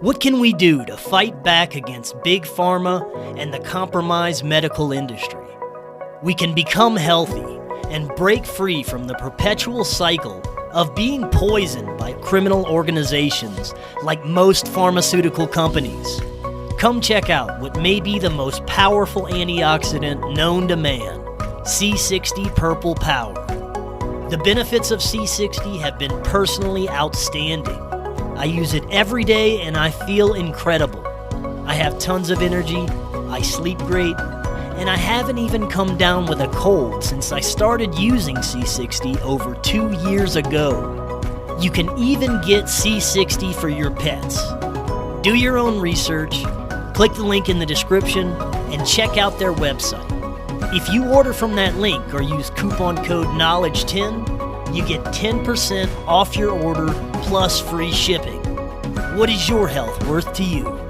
What can we do to fight back against big pharma and the compromised medical industry? We can become healthy and break free from the perpetual cycle of being poisoned by criminal organizations like most pharmaceutical companies. Come check out what may be the most powerful antioxidant known to man, C60 Purple Power. The benefits of C60 have been personally outstanding. I use it every day and I feel incredible. I have tons of energy, I sleep great, and I haven't even come down with a cold since I started using C60 over 2 years ago. You can even get C60 for your pets. Do your own research, click the link in the description, and check out their website. If you order from that link or use coupon code KNOWLEDGE10, you get 10% off your order plus free shipping. What is your health worth to you?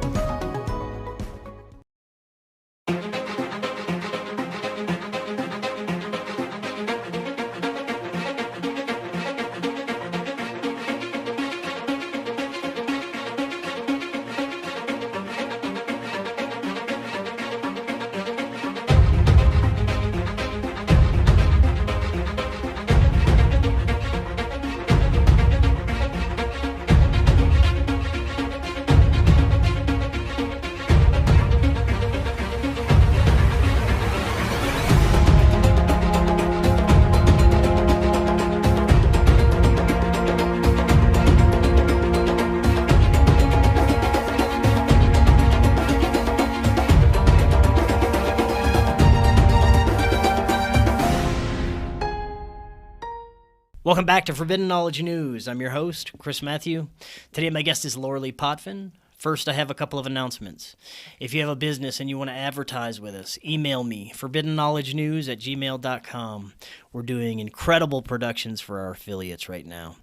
Welcome back to Forbidden Knowledge News. I'm your host, Chris Matthew. Today my guest is Lorilei Potvin. First, I have a couple of announcements. If you have a business and you want to advertise with us, email me, forbiddenknowledgenews@gmail.com. We're doing incredible productions for our affiliates right now.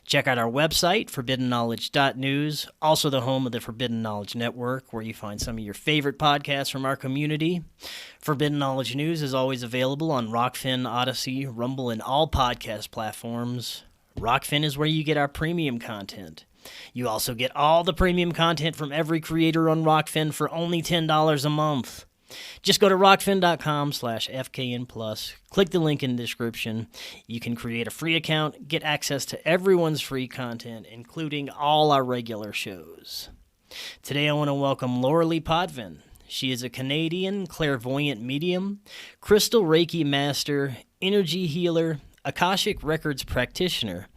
Check out our website, forbiddenknowledge.news, also the home of the Forbidden Knowledge Network, where you find some of your favorite podcasts from our community. Forbidden Knowledge News is always available on Rokfin, Odyssey, Rumble, and all podcast platforms. Rokfin is where you get our premium content. You also get all the premium content from every creator on Rokfin for only $10 a month. Just go to rokfin.com/FKN+. Click the link in the description. You can create a free account, get access to everyone's free content, including all our regular shows. Today I want to welcome Lorilei Potvin. She is a Canadian clairvoyant medium, crystal Reiki master, energy healer, Akashic Records practitioner,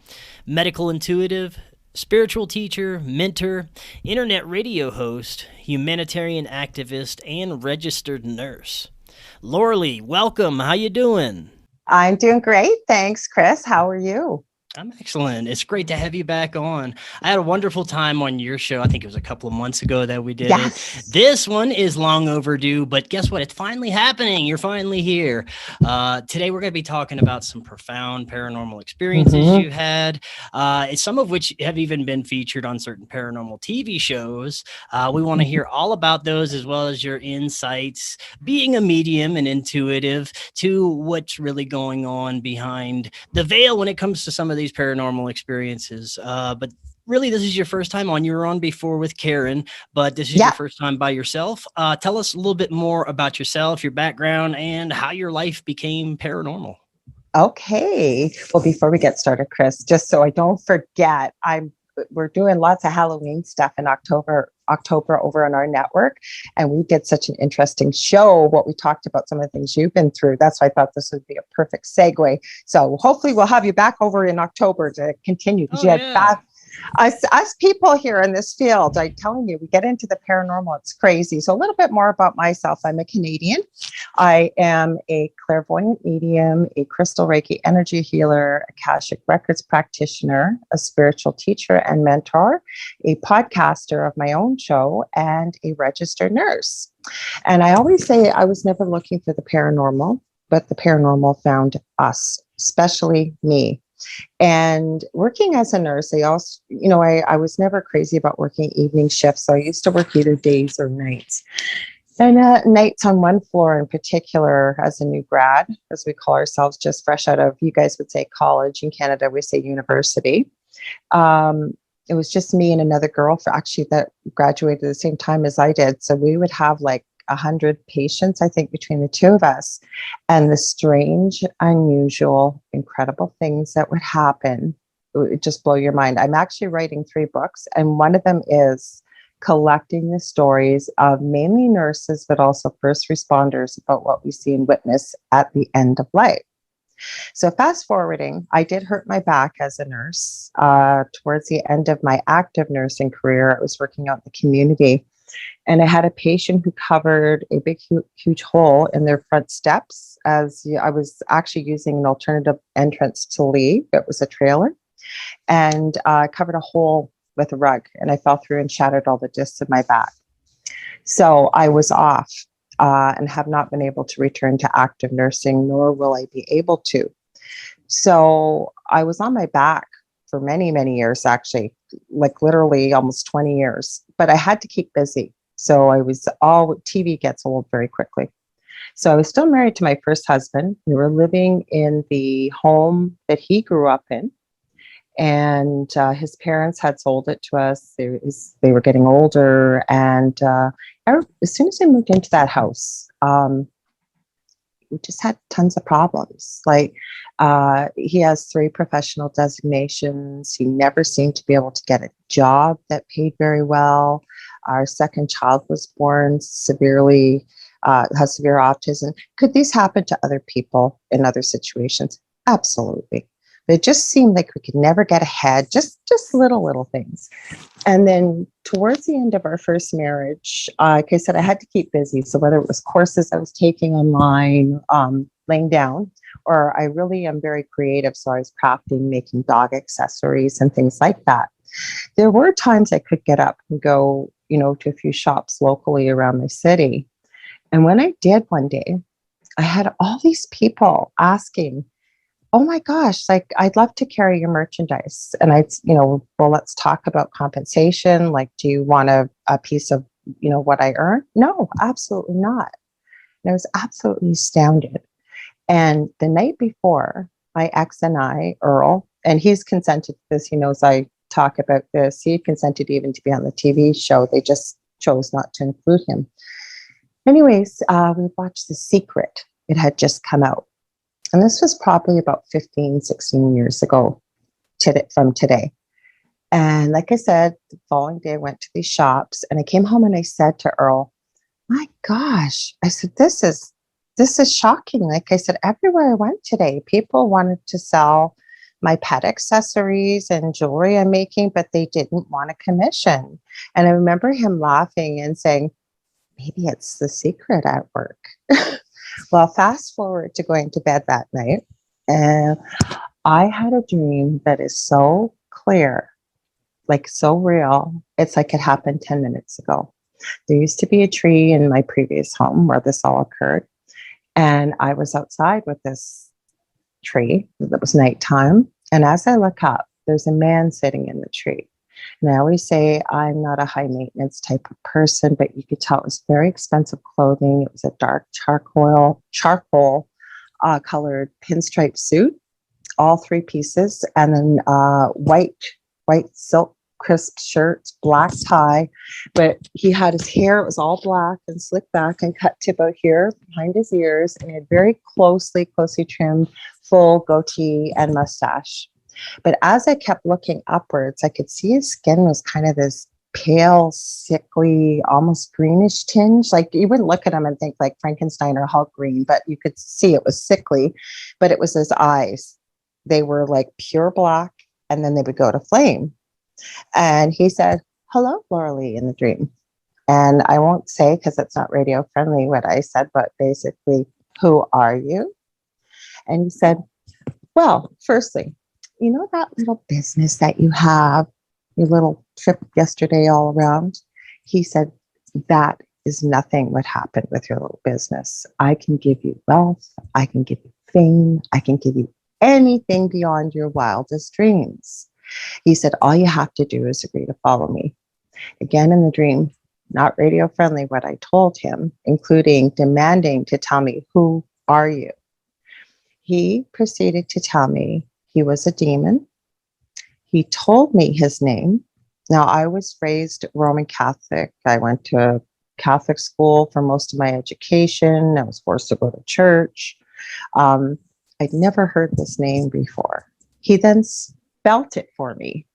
medical intuitive, spiritual teacher, mentor, internet radio host, humanitarian activist, and registered nurse. Lorilei, welcome. How you doing? I'm doing great. Thanks, Chris. How are you? I'm excellent. It's great to have you back on. I had a wonderful time on your show. I think it was a couple of months ago that we did it. This one is long overdue, but guess what? It's finally happening. You're finally here. Today, we're going to be talking about some profound paranormal experiences you had, some of which have even been featured on certain paranormal TV shows. We want to hear all about those, as well as your insights, being a medium and intuitive, to what's really going on behind the veil when it comes to some of these paranormal experiences. But really, this is your first time on. You were on before with Karen, but this is your first time by yourself. Tell us a little bit more about yourself, your background, and how your life became paranormal. Okay. Well, before we get started, Chris, just so I don't forget, we're doing lots of Halloween stuff in October over on our network. And we did such an interesting show. What we talked about, some of the things you've been through. That's why I thought this would be a perfect segue. So hopefully we'll have you back over in October to continue, because you had us people here in this field. I'm telling you, we get into the paranormal. It's crazy. So a little bit more about myself. I'm a Canadian. I am a clairvoyant medium, a crystal Reiki energy healer, Akashic Records practitioner, a spiritual teacher and mentor, a podcaster of my own show, and a registered nurse. And I always say I was never looking for the paranormal, but the paranormal found us, especially me. And working as a nurse, I was never crazy about working evening shifts. So I used to work either days or nights. And nights on one floor in particular, as a new grad, as we call ourselves, just fresh out of, you guys would say college. In Canada, we say university. It was just me and another girl for actually that graduated at the same time as I did. So we would have like 100 patients, I think, between the two of us. And the strange, unusual, incredible things that would happen, it would just blow your mind. I'm actually writing 3 books, and one of them is collecting the stories of mainly nurses, but also first responders about what we see and witness at the end of life. So fast forwarding, I did hurt my back as a nurse. Towards the end of my active nursing career, I was working out in the community, and I had a patient who covered a big, huge hole in their front steps as I was actually using an alternative entrance to leave. It was a trailer, and covered a hole with a rug, and I fell through and shattered all the discs of my back. So I was off. And have not been able to return to active nursing, nor will I be able to. So I was on my back for many, many years, actually, like literally almost 20 years, but I had to keep busy. So TV gets old very quickly. So I was still married to my first husband. We were living in the home that he grew up in. And his parents had sold it to us. They were getting older. And as soon as I moved into that house, we just had tons of problems. Like he has 3 professional designations. He never seemed to be able to get a job that paid very well. Our second child was born has severe autism. Could these happen to other people in other situations? Absolutely. It just seemed like we could never get ahead, just little things. And then towards the end of our first marriage, like I said, I had to keep busy. So whether it was courses I was taking online, laying down, or I really am very creative. So I was crafting, making dog accessories and things like that. There were times I could get up and go, to a few shops locally around my city. And when I did one day, I had all these people asking, oh my gosh, like I'd love to carry your merchandise. And well, let's talk about compensation. Like, do you want a piece of, what I earn? No, absolutely not. And I was absolutely astounded. And the night before, my ex and I, Earl, and he's consented to this, he knows I talk about this. He consented even to be on the TV show. They just chose not to include him. Anyways, we watched The Secret. It had just come out. And this was probably about 15, 16 years ago from today. And like I said, the following day I went to these shops, and I came home and I said to Earl, my gosh, I said, this is shocking. Like I said, everywhere I went today, people wanted to sell my pet accessories and jewelry I'm making, but they didn't want a commission. And I remember him laughing and saying, maybe it's the secret at work. Well, fast forward to going to bed that night, and I had a dream that is so clear, like so real. It's like it happened 10 minutes ago. There used to be a tree in my previous home where this all occurred. And I was outside with this tree. It was nighttime. And as I look up, there's a man sitting in the tree. And I always say I'm not a high maintenance type of person, but you could tell it was very expensive clothing. It was a dark charcoal colored pinstripe suit, all 3 pieces, and then white silk crisp shirt, black tie. But he had his hair, it was all black and slicked back and cut to about here behind his ears, and he had very closely trimmed full goatee and mustache. But as I kept looking upwards, I could see his skin was kind of this pale, sickly, almost greenish tinge. Like you wouldn't look at him and think like Frankenstein or Hulk green, but you could see it was sickly. But it was his eyes. They were like pure black, and then they would go to flame. And he said, hello, Lorilei, in the dream. And I won't say, because it's not radio friendly, what I said, but basically, who are you? And he said, well, firstly, you know that little business that you have, your little trip yesterday all around? He said, that is nothing what happened with your little business. I can give you wealth. I can give you fame. I can give you anything beyond your wildest dreams. He said, all you have to do is agree to follow me. Again, in the dream, not radio friendly, what I told him, including demanding to tell me, who are you? He proceeded to tell me he was a demon. He told me his name, Now, I was raised Roman Catholic. I went to Catholic school for most of my education. I was forced to go to church. Um, I'd never heard this name before. He then spelt it for me.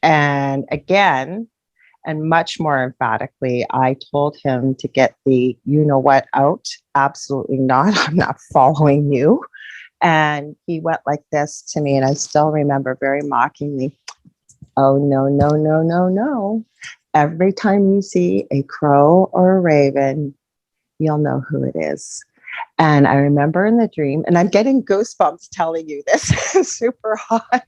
And again, and much more emphatically, I told him to get the you know what out. Absolutely not. I'm not following you. And he went like this to me, and I still remember very mockingly, oh, no, no, no, no, no. Every time you see a crow or a raven, you'll know who it is. And I remember in the dream, and I'm getting goosebumps telling you this, super hot.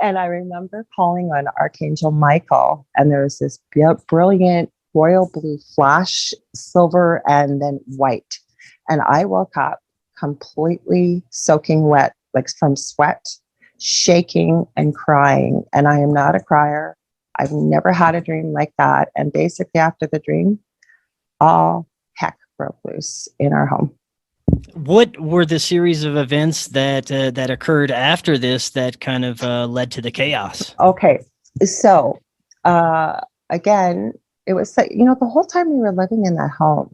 And I remember calling on Archangel Michael, and there was this brilliant royal blue flash, silver, and then white. And I woke up completely soaking wet, like from sweat, shaking and crying. And I am not a crier. I've never had a dream like that. And basically, after the dream, all heck broke loose in our home. What were the series of events that occurred after this that kind of led to the chaos? Okay, so again, it was like, the whole time we were living in that home,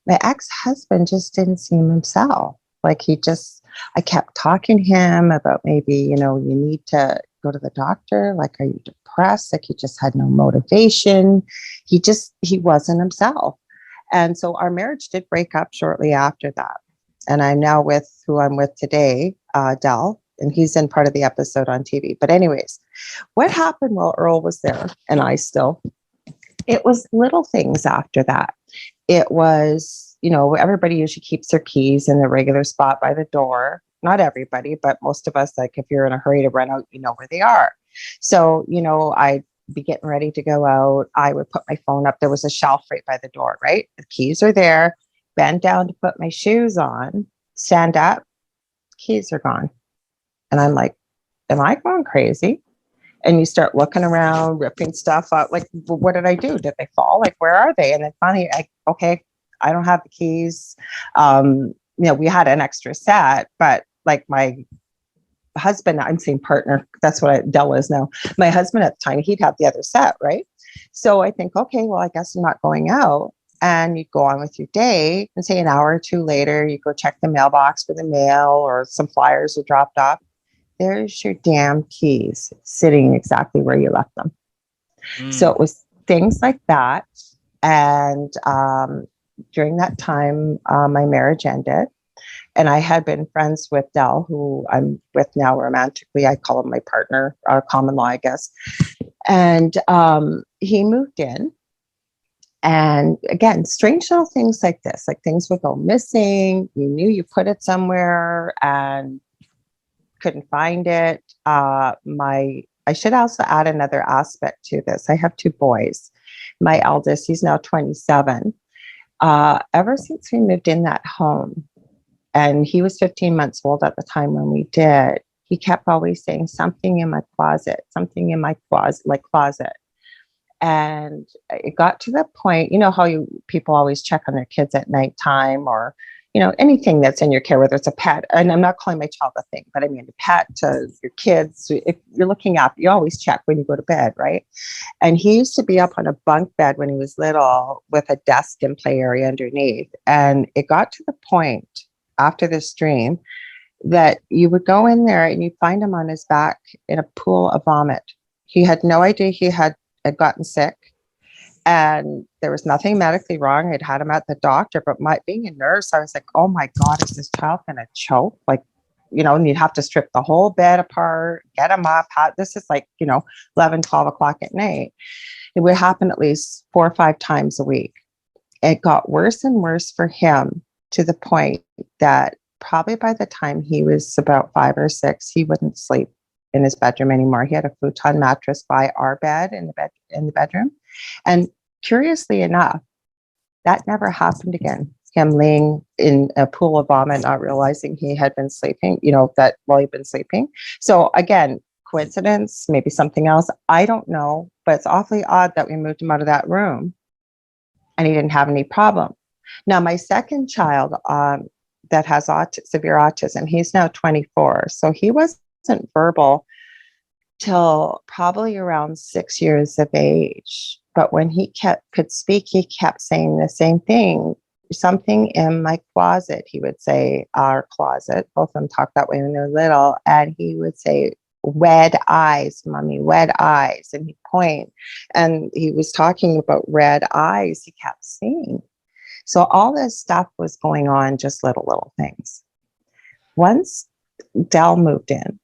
my ex-husband just didn't seem himself. Like I kept talking to him about maybe, you need to go to the doctor. Like, are you depressed? Like, he just had no motivation. He wasn't himself. And so our marriage did break up shortly after that. And I'm now with who I'm with today, Del, and he's in part of the episode on TV. But anyways, what happened while Earl was there and it was little things after that. It was, everybody usually keeps their keys in the regular spot by the door. Not everybody, but most of us, like if you're in a hurry to run out, you know where they are. So, I'd be getting ready to go out. I would put my phone up. There was a shelf right by the door, right? The keys are there. Bend down to put my shoes on, stand up, keys are gone. And I'm like, am I going crazy? And you start looking around, ripping stuff up. Like, well, what did I do? Did they fall? Like, where are they? And then finally, I don't have the keys. We had an extra set, but like my husband, I'm saying partner, that's what Del is now. My husband at the time, he'd have the other set, right? So I think, okay, well, I guess I'm not going out. And you'd go on with your day, and say an hour or two later, you go check the mailbox for the mail or some flyers are dropped off. There's your damn keys sitting exactly where you left them. So it was things like that. And during that time, my marriage ended. And I had been friends with Del, who I'm with now romantically. I call him my partner, common law, I guess. And he moved in. And again, strange little things like this, like things would go missing. You knew you put it somewhere and couldn't find it. I should also add another aspect to this. I have two boys. My eldest, he's now 27. Ever since we moved in that home, and he was 15 months old at the time when we did, he kept always saying something in my closet, closet. And it got to the point, how people always check on their kids at nighttime or, anything that's in your care, whether it's a pet. And I'm not calling my child a thing, but I mean, a pet to your kids. If you're looking after, you always check when you go to bed, right? And he used to be up on a bunk bed when he was little with a desk and play area underneath. And it got to the point after this dream that you would go in there and you'd find him on his back in a pool of vomit. He had no idea he had gotten sick, and there was nothing medically wrong. I'd had him at the doctor, but being a nurse, I was like, oh my God, is this child going to choke? Like, and you'd have to strip the whole bed apart, get him up. This is like, 11, 12 o'clock at night. It would happen at least 4 or 5 times a week. It got worse and worse for him to the point that probably by the time he was about 5 or 6, he wouldn't sleep in his bedroom anymore. He had a futon mattress by our bed in the bedroom. And curiously enough, that never happened again. Him laying in a pool of vomit, not realizing he had been sleeping, that while he'd been sleeping. So again, coincidence, maybe something else. I don't know, but it's awfully odd that we moved him out of that room and he didn't have any problem. Now, my second child that has severe autism, he's now 24. So he wasn't verbal till probably around 6 years of age. But when he could speak, he kept saying the same thing. Something in my closet, he would say, our closet. Both of them talk that way when they're little. And he would say, "Wed eyes, mommy, wed eyes." And he'd point. And he was talking about red eyes, he kept seeing. So all this stuff was going on, just little things. Once Dell moved in,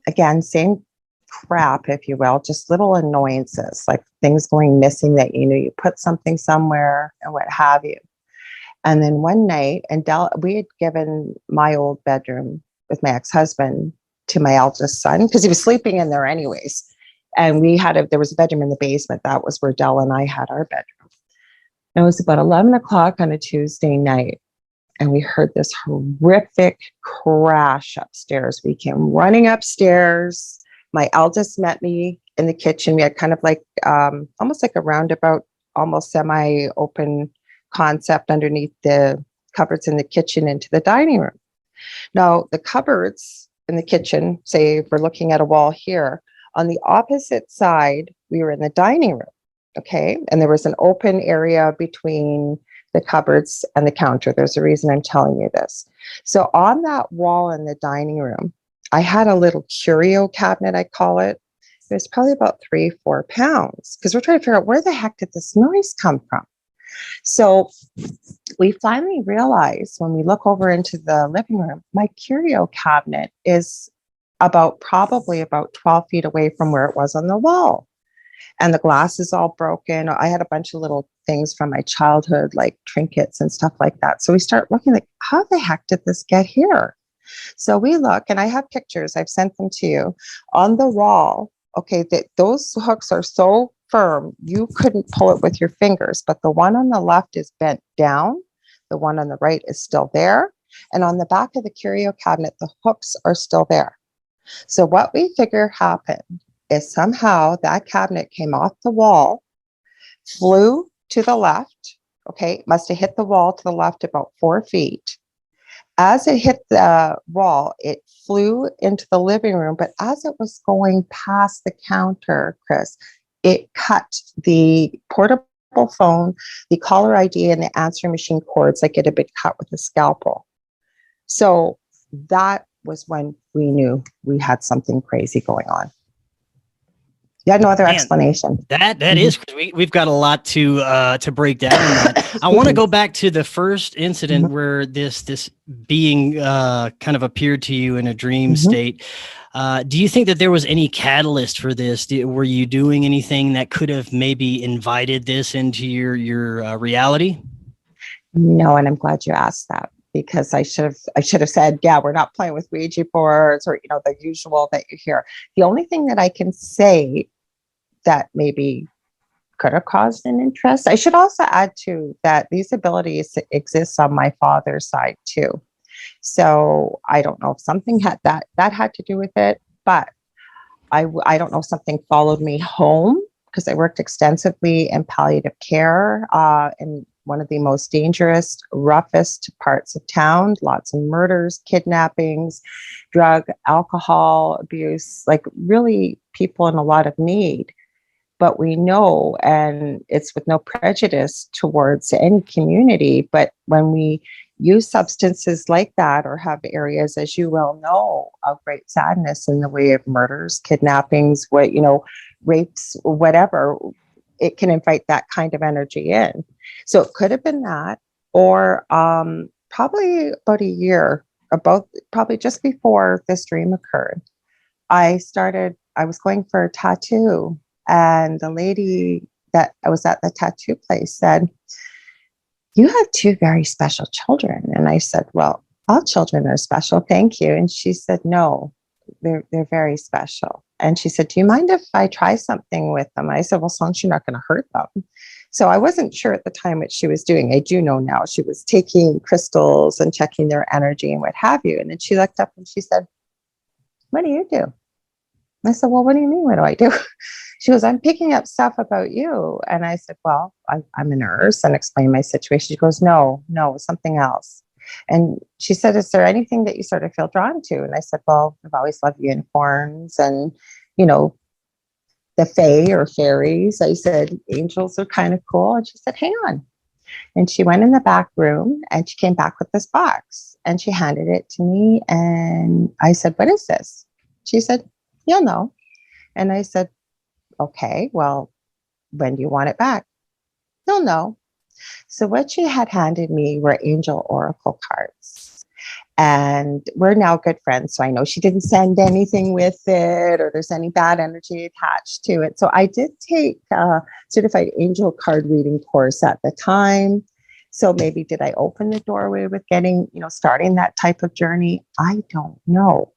again, same crap, if you will, just little annoyances, like things going missing that you knew you put something somewhere and what have you. And then one night, and we had given my old bedroom with my ex-husband to my eldest son because he was sleeping in there anyways. And there was a bedroom in the basement. That was where Dell and I had our bedroom. And it was about 11 o'clock on a Tuesday night. And we heard this horrific crash upstairs. We came running upstairs. My eldest met me in the kitchen. We had kind of like almost like a roundabout, almost semi-open concept underneath the cupboards in the kitchen into the dining room. Now, the cupboards in the kitchen, say if we're looking at a wall here, on the opposite side, we were in the dining room, okay? And there was an open area between the cupboards and the counter. There's a reason I'm telling you this. So on that wall in the dining room, I had a little curio cabinet, I call it. It was probably about 3-4 pounds because we're trying to figure out where the heck did this noise come from. So we finally realized when we look over into the living room, my curio cabinet is probably about 12 feet away from where it was on the wall. And the glass is all broken. I had a bunch of little things from my childhood, like trinkets and stuff like that. So we start looking like, how the heck did this get here? So we look, and I have pictures. I've sent them to you on the wall. Okay, those hooks are so firm, you couldn't pull it with your fingers. But the one on the left is bent down. The one on the right is still there. And on the back of the curio cabinet, the hooks are still there. So what we figure happened is somehow that cabinet came off the wall, flew to the left. Okay, must have hit the wall to the left about 4 feet. As it hit the wall, it flew into the living room. But as it was going past the counter, Chris, it cut the portable phone, the caller ID, and the answering machine cords like it had been cut with a scalpel. So that was when we knew we had something crazy going on. You had no other explanation. That is, we've got a lot to break down on that. I want to go back to the first incident where this being kind of appeared to you in a dream state. Do you think that there was any catalyst for this? Were you doing anything that could have maybe invited this into your reality? No, and I'm glad you asked that, because I should have said, yeah, we're not playing with Ouija boards or the usual that you hear. The only thing that I can say that maybe could have caused an interest. I should also add too that these abilities exist on my father's side too. So I don't know if something had that had to do with it, but I don't know if something followed me home, because I worked extensively in palliative care in one of the most dangerous, roughest parts of town. Lots of murders, kidnappings, drug, alcohol abuse, like really people in a lot of need. But we know, and it's with no prejudice towards any community, but when we use substances like that or have areas, as you well know, of great sadness in the way of murders, kidnappings, rapes, whatever, it can invite that kind of energy in. So it could have been that, or probably about a year, probably just before this dream occurred, I was going for a tattoo. And the lady that I was at the tattoo place said, "You have two very special children." And I said, "Well, all children are special, thank you." And she said, "No, they're very special." And she said, "Do you mind if I try something with them?" I said, "Well, as long as you're not going to hurt them." So I wasn't sure at the time what she was doing. I do know now she was taking crystals and checking their energy and what have you. And then she looked up and she said, "What do you do?" I said, "Well, what do you mean, what do I do?" She goes, "I'm picking up stuff about you." And I said, "Well, I'm a nurse," and explained my situation. She goes, No, something else. And she said, is there anything that you sort of feel drawn to? And I said, well, I've always loved unicorns and, you know, the fae or fairies. I said, angels are kind of cool. And she said, hang on. And she went in the back room and she came back with this box and she handed it to me. And I said, what is this? She said, you'll know. And I said, okay, well, when do you want it back? You'll know. So what she had handed me were angel oracle cards. And we're now good friends. So I know she didn't send anything with it or there's any bad energy attached to it. So I did take a certified angel card reading course at the time. So maybe did I open the doorway with getting, you know, starting that type of journey? I don't know.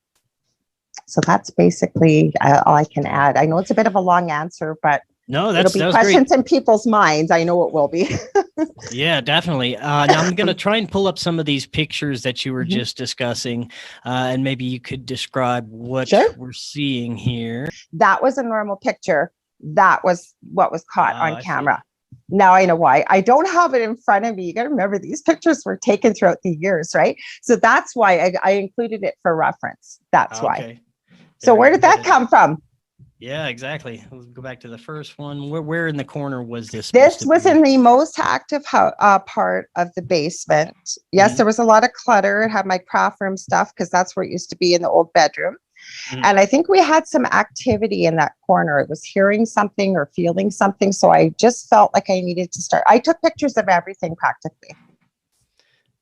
So that's basically all I can add. I know it's a bit of a long answer, but No, it'll be questions great in people's minds. I know it will be. Yeah, definitely. Now I'm going to try and pull up some of these pictures that you were just discussing, and maybe you could describe what we're seeing here. That was a normal picture. That was what was caught on camera. Now I know why. I don't have it in front of me. You got to remember these pictures were taken throughout the years, right? So that's why I included it for reference. That's why. So where did that come from? Yeah, exactly. Let's go back to the first one. Where in the corner was this? This was in the most active part of the basement. Yes, there was a lot of clutter. It had my craft room stuff because that's where it used to be in the old bedroom. And I think we had some activity in that corner. It was hearing something or feeling something. So I just felt like I needed to start. I took pictures of everything practically.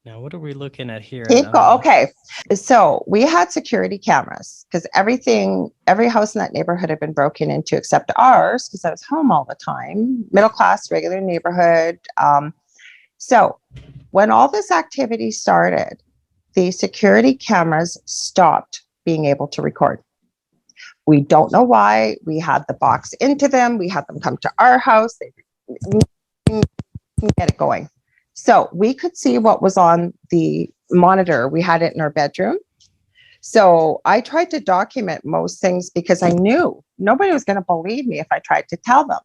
Now, what are we looking at here? Okay. So we had security cameras because every house in that neighborhood had been broken into except ours because I was home all the time, middle class, regular neighborhood. So when all this activity started, the security cameras stopped being able to record. We don't know why. We had the box into them. We had them come to our house. They get it going. So we could see what was on the monitor. We had it in our bedroom. So I tried to document most things because I knew nobody was going to believe me if I tried to tell them.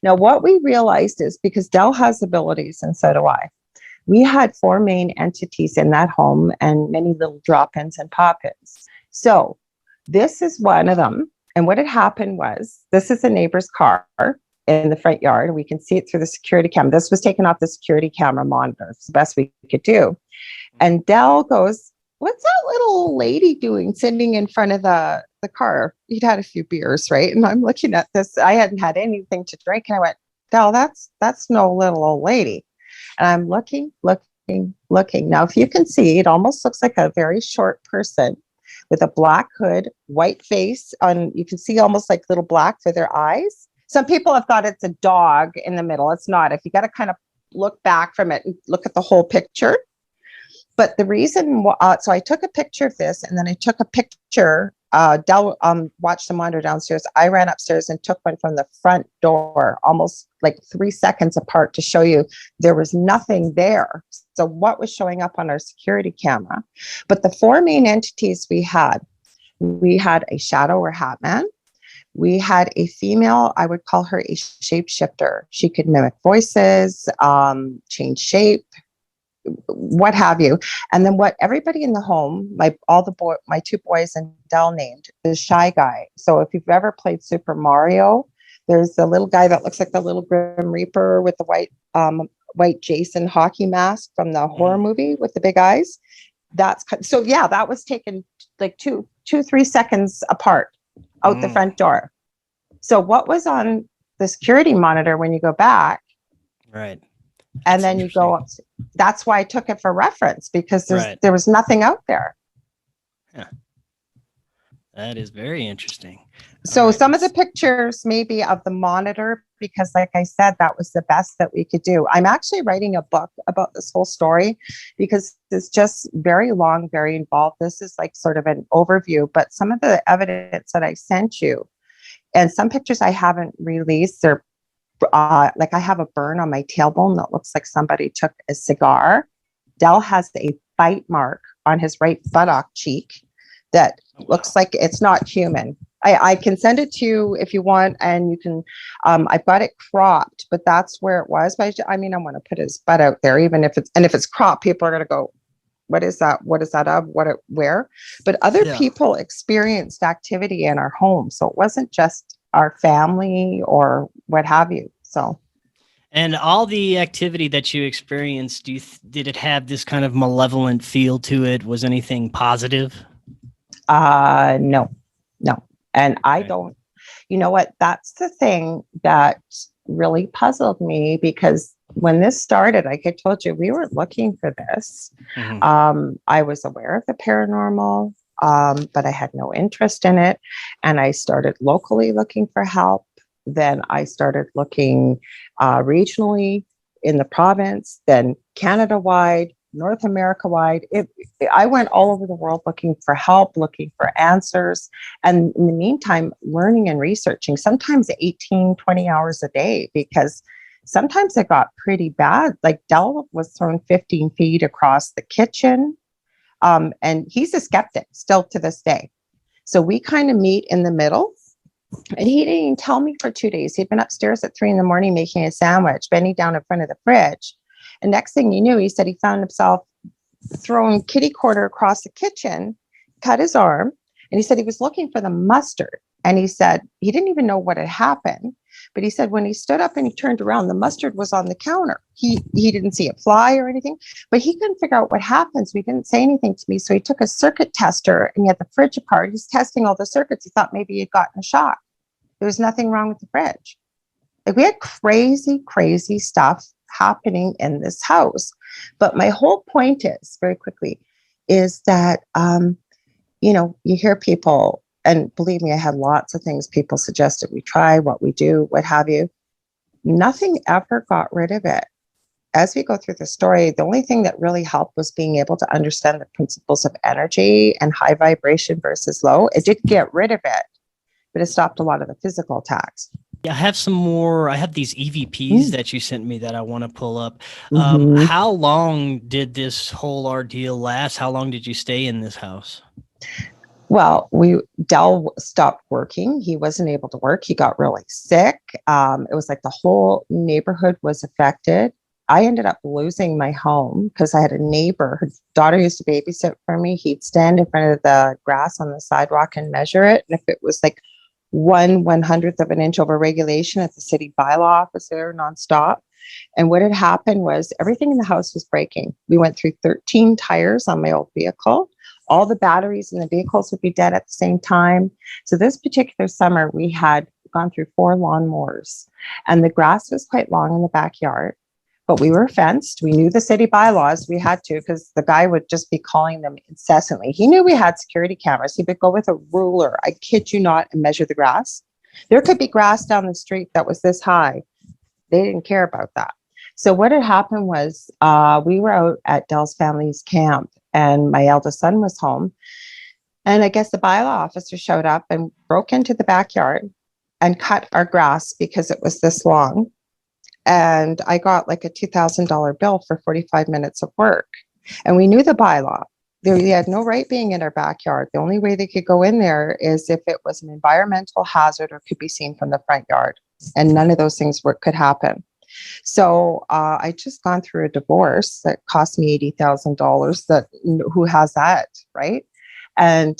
Now, what we realized is because Del has abilities and so do I, we had 4 main entities in that home and many little drop-ins and pop-ins. So this is one of them. And what had happened was, this is a neighbor's car in the front yard. We can see it through the security camera. This was taken off the security camera monitor. It's the best we could do. And Del goes, what's that little lady doing sitting in front of the car? He'd had a few beers, right? And I'm looking at this. I hadn't had anything to drink. And I went, Del, that's no little old lady. And I'm looking. Now, if you can see, it almost looks like a very short person with a black hood, white face on. You can see almost like little black for their eyes. Some people have thought it's a dog in the middle. It's not. If you got to kind of look back from it and look at the whole picture. But the reason, so I took a picture of this and then I took a picture. Del watched the monitor downstairs. I ran upstairs and took one from the front door, almost like 3 seconds apart to show you there was nothing there. So what was showing up on our security camera? But the 4 main entities we had a shadow or hat man. We had a female, I would call her a shapeshifter. She could mimic voices, change shape, what have you. And then what everybody in the home, my 2 boys and Del named the Shy Guy. So if you've ever played Super Mario, there's the little guy that looks like the little Grim Reaper with the white Jason hockey mask from the horror movie with the big eyes. That was taken like 2-3 seconds apart out the front door. So what was on the security monitor when you go back? Right. And then you go up. That's why I took it for reference because there was nothing out there. Yeah. That is very interesting. So some of the pictures maybe of the monitor, because like I said, that was the best that we could do. I'm actually writing a book about this whole story because it's just very long, very involved. This is like sort of an overview, but some of the evidence that I sent you and some pictures I haven't released, they're like I have a burn on my tailbone that looks like somebody took a cigar. Del has a bite mark on his right buttock cheek that looks like it's not human. I can send it to you if you want, and you can, I've got it cropped, but that's where it was. But I want to put his butt out there, even if it's cropped, people are going to go, what is that? What is that of? Where? But other Yeah. people experienced activity in our home. So it wasn't just our family or what have you. So. And all the activity that you experienced, did it have this kind of malevolent feel to it? Was anything positive? No. And I Okay. don't, you know what? That's the thing that really puzzled me, because when this started, like I told you, we were looking for this. I was aware of the paranormal, but I had no interest in it. And I started locally looking for help. Then I started looking regionally in the province, then Canada-wide, North America-wide. I went all over the world looking for help, looking for answers. And in the meantime, learning and researching, sometimes 18, 20 hours a day, because sometimes it got pretty bad. Like Del was thrown 15 feet across the kitchen. And he's a skeptic still to this day. So we kind of meet in the middle. And he didn't even tell me for 2 days. He'd been upstairs at 3 a.m. making a sandwich, bending down in front of the fridge. And next thing you knew, he said he found himself throwing kitty corner across the kitchen, cut his arm. And he said he was looking for the mustard. And he said he didn't even know what had happened. But he said when he stood up and he turned around, the mustard was on the counter. He didn't see it fly or anything, but he couldn't figure out what happened. So he didn't say anything to me. So he took a circuit tester and he had the fridge apart. He's testing all the circuits. He thought maybe he'd gotten a shock. There was nothing wrong with the fridge. Like we had crazy, crazy stuff happening in this house. But my whole point is, very quickly, is that, you hear people, and believe me, I had lots of things people suggested we try, what we do, what have you. Nothing ever got rid of it. As we go through the story, the only thing that really helped was being able to understand the principles of energy and high vibration versus low. It didn't get rid of it, but it stopped a lot of the physical attacks. Yeah, I have some more. I have these EVPs that you sent me that I want to pull up. Mm-hmm. How long did this whole ordeal last? How long did you stay in this house? Well, Del stopped working. He wasn't able to work. He got really sick. It was like the whole neighborhood was affected. I ended up losing my home because I had a neighbor. Her daughter used to babysit for me. He'd stand in front of the grass on the sidewalk and measure it. And if it was like 1/100th of an inch over regulation, at the city bylaw office there nonstop. And what had happened was everything in the house was breaking. We went through 13 tires on my old vehicle. All the batteries in the vehicles would be dead at the same time. So this particular summer, we had gone through 4 lawnmowers, and the grass was quite long in the backyard. But we were fenced. We knew the city bylaws. We had to, because the guy would just be calling them incessantly. He knew we had security cameras. He would go with a ruler, I kid you not, and measure the grass. There could be grass down the street that was this high. They didn't care about that. So what had happened was we were out at Dell's family's camp, and my eldest son was home. And I guess the bylaw officer showed up and broke into the backyard and cut our grass because it was this long. And I got like a $2,000 bill for 45 minutes of work. And we knew the bylaw. They had no right being in our backyard. The only way they could go in there is if it was an environmental hazard or could be seen from the front yard. And none of those things could happen. So I just gone through a divorce that cost me $80,000. Who has that, right? And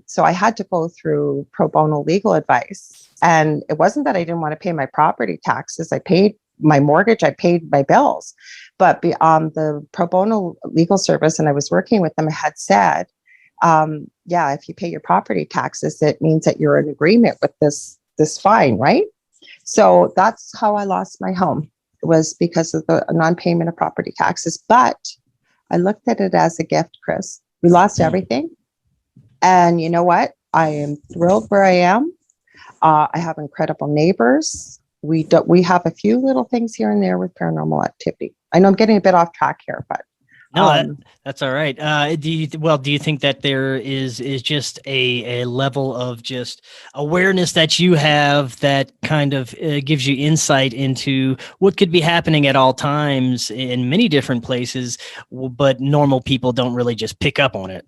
so I had to go through pro bono legal advice. And it wasn't that I didn't want to pay my property taxes. I paid my mortgage, I paid my bills. But the pro bono legal service, and I was working with them, had said, if you pay your property taxes, it means that you're in agreement with this fine, right? So that's how I lost my home. It was because of the non-payment of property taxes. But I looked at it as a gift, Chris. We lost everything. And you know what? I am thrilled where I am. I have incredible neighbors. We have a few little things here and there with paranormal activity. I know I'm getting a bit off track here, but no, that's all right. Do you think that there is just a level of just awareness that you have that kind of gives you insight into what could be happening at all times in many different places, but normal people don't really just pick up on it?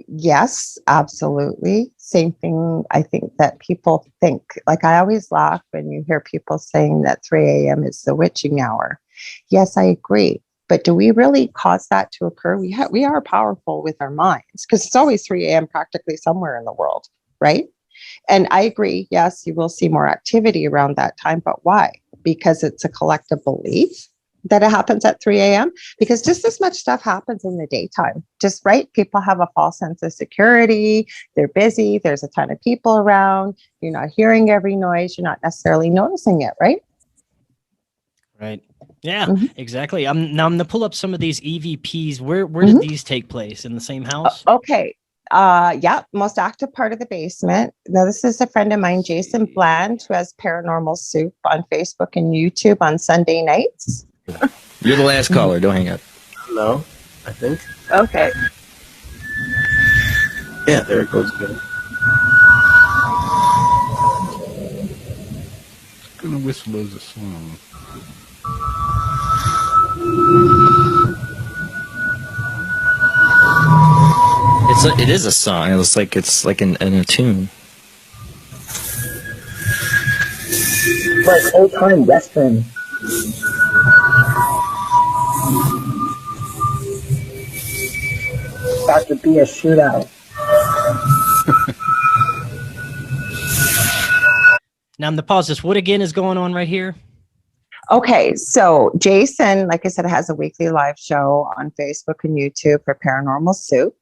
Yes, absolutely. Same thing. I think that people think, like I always laugh when you hear people saying that 3 a.m. is the witching hour. Yes, I agree. But do we really cause that to occur? We are powerful with our minds, because it's always 3 a.m. practically somewhere in the world, right? And I agree, yes, you will see more activity around that time, but why? Because it's a collective belief that it happens at 3 a.m. Because just as much stuff happens in the daytime, just right. People have a false sense of security. They're busy. There's a ton of people around. You're not hearing every noise. You're not necessarily noticing it, right? Right. Yeah, exactly. Now I'm going to pull up some of these EVPs. Where did these take place? In the same house? Okay. Yeah, most active part of the basement. Now, this is a friend of mine, Jason Bland, who has Paranormal Soup on Facebook and YouTube on Sunday nights. You're the last caller. Don't hang up. No, I think. Okay. Yeah, there it goes again. Gonna whistle as a song. It is a song. It's like in a tune. Like old time Western. About to be a shootout. Now I'm going to pause this. What again is going on right here? Okay, so Jason, like I said, has a weekly live show on Facebook and YouTube for Paranormal Soup.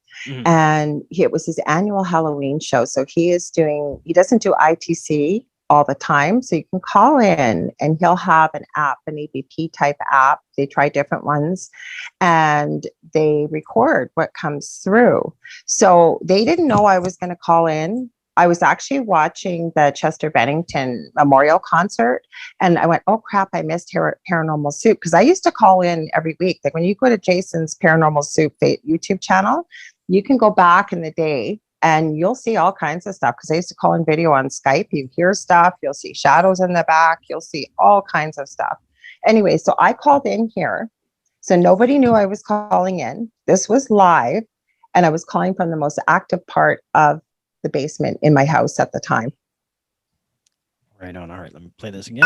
And it was his annual Halloween show. So he doesn't do ITC all the time. So you can call in and he'll have an app, an EVP type app. They try different ones and they record what comes through. So they didn't know I was going to call in. I was actually watching the Chester Bennington Memorial Concert and I went, oh crap, I missed Paranormal Soup. Because I used to call in every week. Like when you go to Jason's Paranormal Soup YouTube channel, you can go back in the day and you'll see all kinds of stuff. Because I used to call in video on Skype. You hear stuff. You'll see shadows in the back. You'll see all kinds of stuff. Anyway, so I called in here. So nobody knew I was calling in. This was live. And I was calling from the most active part of the basement in my house at the time. Right on. All right, let me play this again.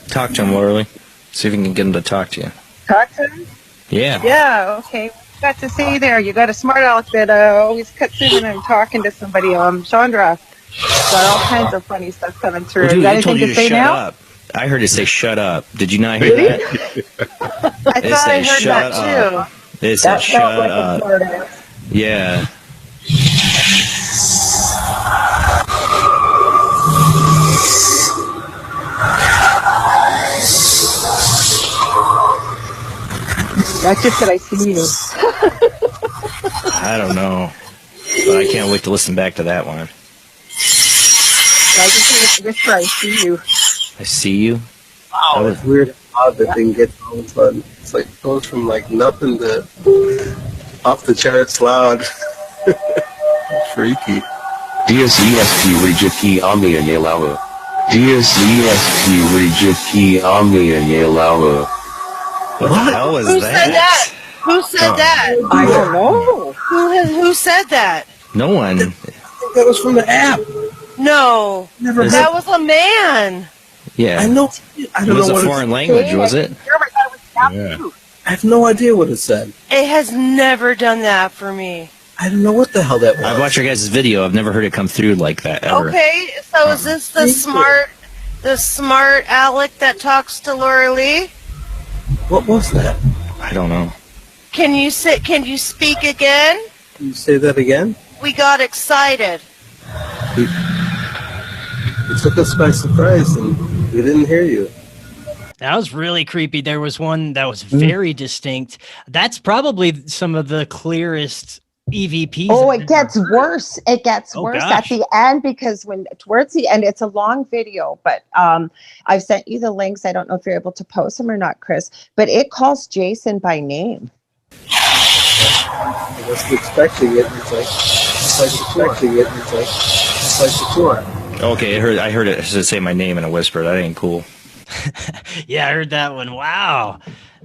Talk to him, Lorilei. See if you can get him to talk to you. Talk to him? Yeah. Yeah, okay. Got to see you there. You got a smart outfit. Always cuts in when I'm talking to somebody. Chandra. Got all kinds of funny stuff coming through. Well, dude, you got I told anything you to to say shut now? up. I heard it say shut up. Did you not hear that? I thought I heard that too. It said shut up. Yeah. That's just that I see you. I don't know. But I can't wait to listen back to that one. I just whisper, I see you. I see you? Wow, it's weird how the thing gets all of a sudden. It's like goes from like nothing to off the charts loud. Freaky. DSESP Rejiki Omnia Yelawa. DSESP Rejiki Omnia Yelawa. What the hell was Who that? said that? Who said that? I don't know. Who said that? No one. That was from the app. No. Never That was a man. Yeah. I know. I It don't was know a what foreign language, was it? Yeah. I have no idea what it said. It has never done that for me. I don't know what the hell that was. I've watched your guys' video. I've never heard it come through like that ever. Okay, so is this the smart Alec that talks to Lorilei? What was that? I don't know. Can you speak again? Can you say that again? We got excited. It took us by surprise and we didn't hear you. That was really creepy. There was one that was very distinct. That's probably some of the clearest EVPs. Oh, it gets worse. It gets worse at gosh. the end, because when towards the end, it's a long video, but I've sent you the links. I don't know if you're able to post them or not, Chris, but it calls Jason by name. I wasn't expecting it. It's like expecting it. It's like before. Okay, I heard it say my name in a whisper. That ain't cool. Yeah, I heard that one. Wow.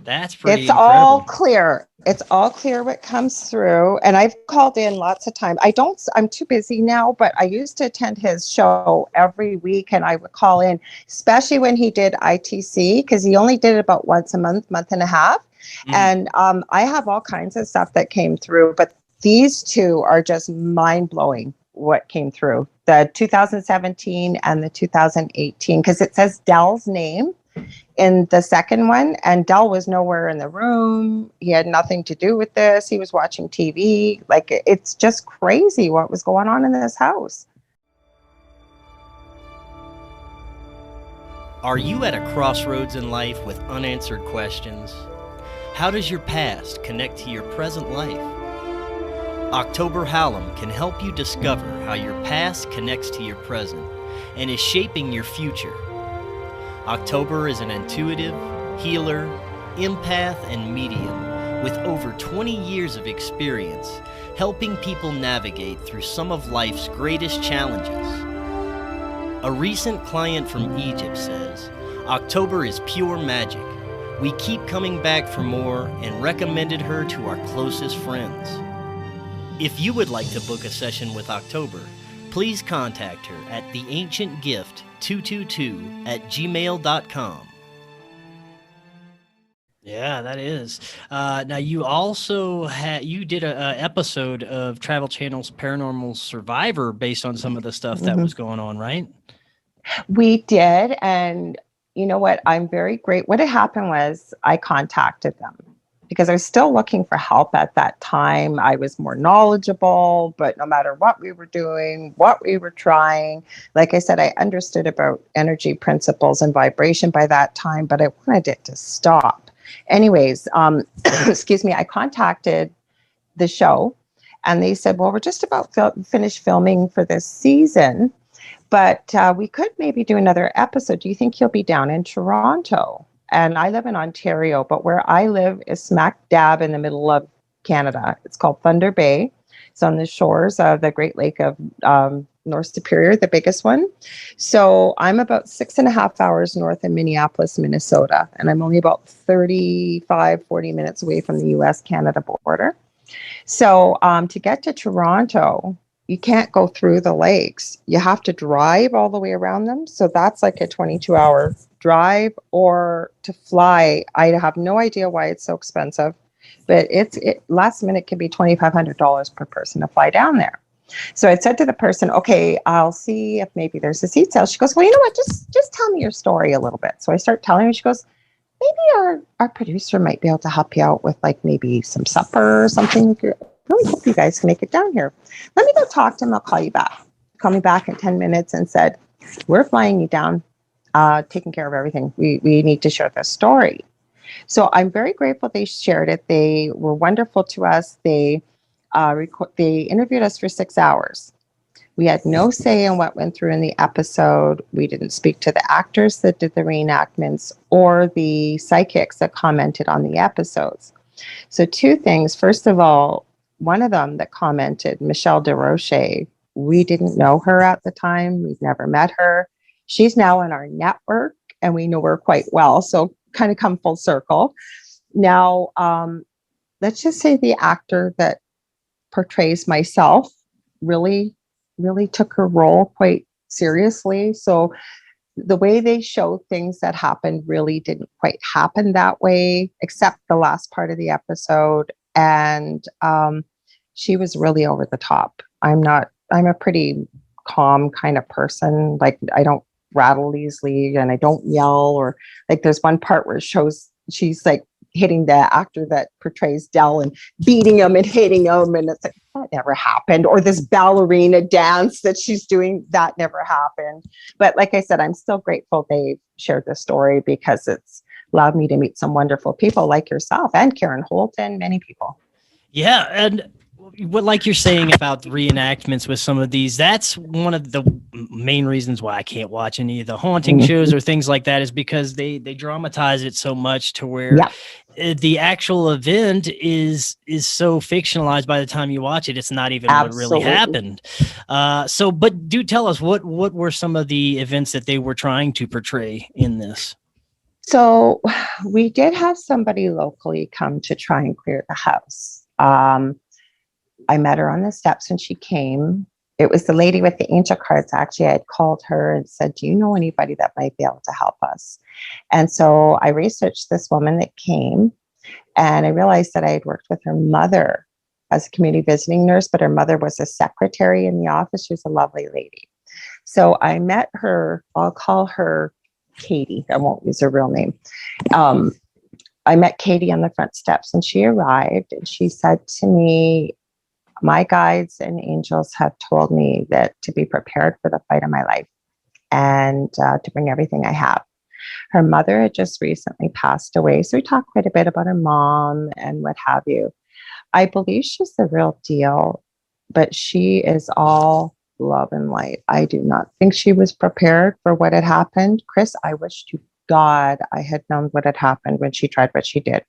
That's pretty It's incredible. all clear. It's all clear what comes through. And I've called in lots of times. I'm too busy now, but I used to attend his show every week and I would call in, especially when he did ITC, because he only did it about once a month, month and a half. And I have all kinds of stuff that came through, but these two are just mind blowing what came through. The 2017 and the 2018, because it says Dell's name in the second one, and Dell was nowhere in the room. He had nothing to do with this. He was watching TV. Like, it's just crazy what was going on in this house. Are you at a crossroads in life with unanswered questions? How does your past connect to your present life? October Hallam can help you discover how your past connects to your present and is shaping your future. October is an intuitive, healer, empath, and medium with over 20 years of experience helping people navigate through some of life's greatest challenges. A recent client from Egypt says, October is pure magic. We keep coming back for more and recommended her to our closest friends. If you would like to book a session with October, please contact her at theancientgift222@gmail.com. Yeah, that is. Now, you also you did a episode of Travel Channel's Paranormal Survivor based on some of the stuff that was going on, right? We did. And you know what? I'm very great. What had happened was I contacted them because I was still looking for help at that time. I was more knowledgeable, but no matter what we were doing, what we were trying, like I said, I understood about energy principles and vibration by that time, but I wanted it to stop. Anyways, excuse me, I contacted the show and they said, well, we're just about finished filming for this season, but we could maybe do another episode. Do you think you'll be down in Toronto? And I live in Ontario, but where I live is smack dab in the middle of Canada. It's called Thunder Bay. It's on the shores of the Great Lake of North Superior, the biggest one. So I'm about 6.5 hours north of Minneapolis, Minnesota, and I'm only about 40 minutes away from the US-Canada border. So to get to Toronto, you can't go through the lakes. You have to drive all the way around them. So that's like a 22-hour drive, or to fly. I have no idea why it's so expensive, but it last minute can be $2,500 per person to fly down there. So I said to the person, okay, I'll see if maybe there's a seat sale. She goes, well, you know what? Just tell me your story a little bit. So I start telling her. She goes, maybe our producer might be able to help you out with like maybe some supper or something. I really hope you guys can make it down here. Let me go talk to him. I'll call you back. Call me back in 10 minutes and said, we're flying you down, taking care of everything. We need to share this story. So I'm very grateful they shared it. They were wonderful to us. They interviewed us for 6 hours. We had no say in what went through in the episode. We didn't speak to the actors that did the reenactments or the psychics that commented on the episodes. So 2 things. First of all, one of them that commented, Michelle DeRoche, we didn't know her at the time. We've never met her. She's now in our network and we know her quite well. So kind of come full circle. Now, let's just say the actor that portrays myself really took her role quite seriously. So the way they showed things that happened really didn't quite happen that way, except the last part of the episode. And she was really over the top. I'm a pretty calm kind of person. Like, I don't rattle easily and I don't yell, or like there's one part where it shows she's like hitting the actor that portrays Dell and beating him and hitting him. And it's like, that never happened. Or this ballerina dance that she's doing, that never happened. But like I said, I'm still grateful they shared this story because it's allowed me to meet some wonderful people like yourself and Karen Holt and many people. Yeah. And what, like you're saying about the reenactments with some of these, that's one of the main reasons why I can't watch any of the haunting shows or things like that, is because they dramatize it so much to where the actual event is so fictionalized by the time you watch it. It's not even what really happened. But do tell us, what were some of the events that they were trying to portray in this? So we did have somebody locally come to try and clear the house. I met her on the steps when she came. It was the lady with the angel cards. Actually, I had called her and said, do you know anybody that might be able to help us? And so I researched this woman that came, and I realized that I had worked with her mother as a community visiting nurse, but her mother was a secretary in the office. She was a lovely lady. So I met her, I'll call her Katie. I won't use her real name. I met Katie on the front steps, and she arrived and she said to me, my guides and angels have told me that to be prepared for the fight of my life and to bring everything I have. Her mother had just recently passed away. So we talked quite a bit about her mom and what have you. I believe she's the real deal, but she is all love and light. I do not think she was prepared for what had happened. Chris, I wish to God I had known what had happened when she tried what she did.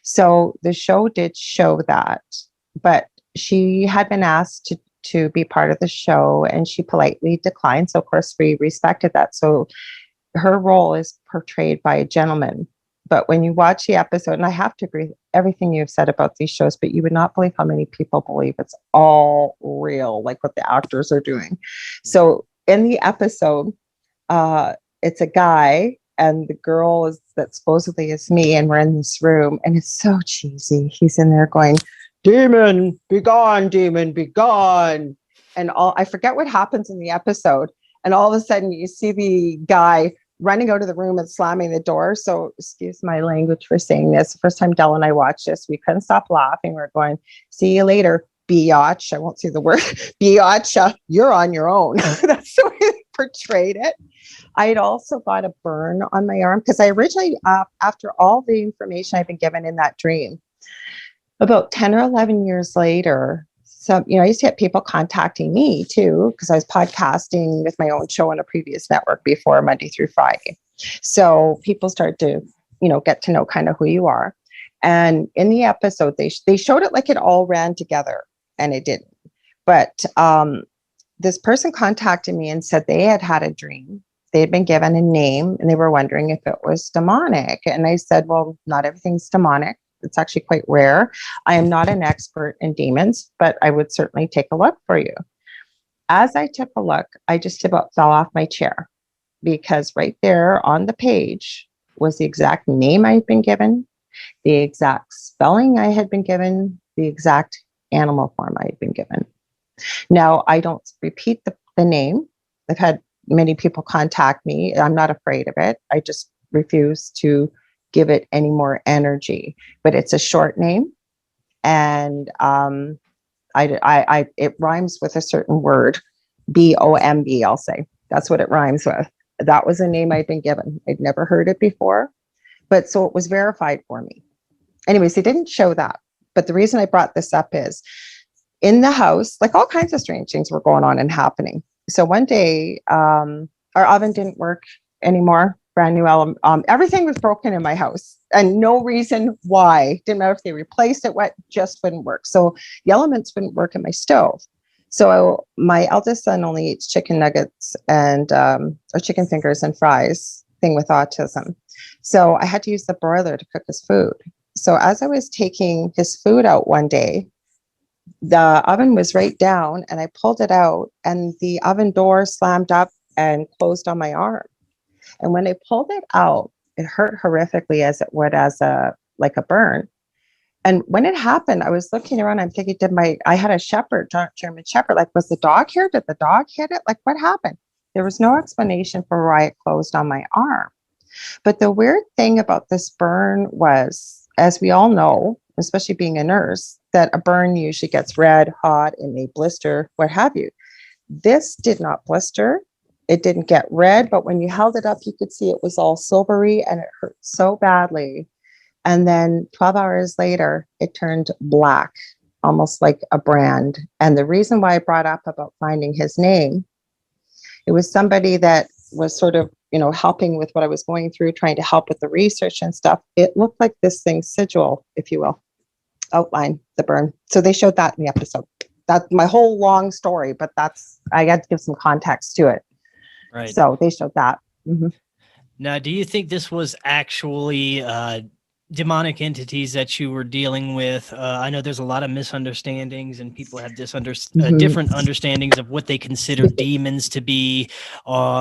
So the show did show that, but she had been asked to be part of the show and she politely declined. So of course we respected that. So her role is portrayed by a gentleman. But when you watch the episode, and I have to agree with everything you've said about these shows, but you would not believe how many people believe it's all real, like what the actors are doing. So in the episode, it's a guy and the girl that supposedly is me, and we're in this room, and it's so cheesy. He's in there going, demon, be gone, demon, be gone. And I forget what happens in the episode. And all of a sudden you see the guy running out of the room and slamming the door. So excuse my language for saying this. The first time Dell and I watched this, we couldn't stop laughing. We're going, see you later, biatch. I won't say the word, biatch. You're on your own. That's the way they portrayed it. I had also got a burn on my arm because I originally, after all the information I've been given in that dream, about 10 or 11 years later, I used to get people contacting me too, because I was podcasting with my own show on a previous network before, Monday through Friday. So people start to, get to know kind of who you are. And in the episode, they showed it like it all ran together, and it didn't. But this person contacted me and said they had had a dream. They had been given a name and they were wondering if it was demonic. And I said, well, not everything's demonic. It's actually quite rare. I am not an expert in demons, but I would certainly take a look for you. As I took a look, I just about fell off my chair because right there on the page was the exact name I had been given, the exact spelling I had been given, the exact animal form I had been given. Now, I don't repeat the name. I've had many people contact me. I'm not afraid of it. I just refuse to give it any more energy, but it's a short name, and it rhymes with a certain word, B-O-M-B. I'll say that's what it rhymes with. That was a name I'd been given. I'd never heard it before, but so it was verified for me. Anyways, they didn't show that, but the reason I brought this up is in the house, like all kinds of strange things were going on and happening. So one day, our oven didn't work anymore. Brand new everything was broken in my house and no reason why. Didn't matter if they replaced it, what just wouldn't work. So the elements wouldn't work in my stove. So my eldest son only eats chicken nuggets and or chicken fingers and fries, thing with autism. So I had to use the broiler to cook his food. So as I was taking his food out one day, the oven was right down and I pulled it out and the oven door slammed up and closed on my arm. And when I pulled it out, it hurt horrifically as it would as a burn. And when it happened, I was looking around, I'm thinking, I had a shepherd, German shepherd, like, was the dog here? Did the dog hit it? Like, what happened? There was no explanation for why it closed on my arm. But the weird thing about this burn was, as we all know, especially being a nurse, that a burn usually gets red, hot, it may blister, what have you. This did not blister. It didn't get red, but when you held it up, you could see it was all silvery and it hurt so badly. And then 12 hours later, it turned black, almost like a brand. And the reason why I brought up about finding his name, it was somebody that was sort of, helping with what I was going through, trying to help with the research and stuff. It looked like this thing's sigil, if you will, outline the burn. So they showed that in the episode. That's my whole long story, but I had to give some context to it. Right. So they showed that. Mm-hmm. Now, do you think this was actually demonic entities that you were dealing with? I know there's a lot of misunderstandings, and people have different understandings of what they consider demons to be.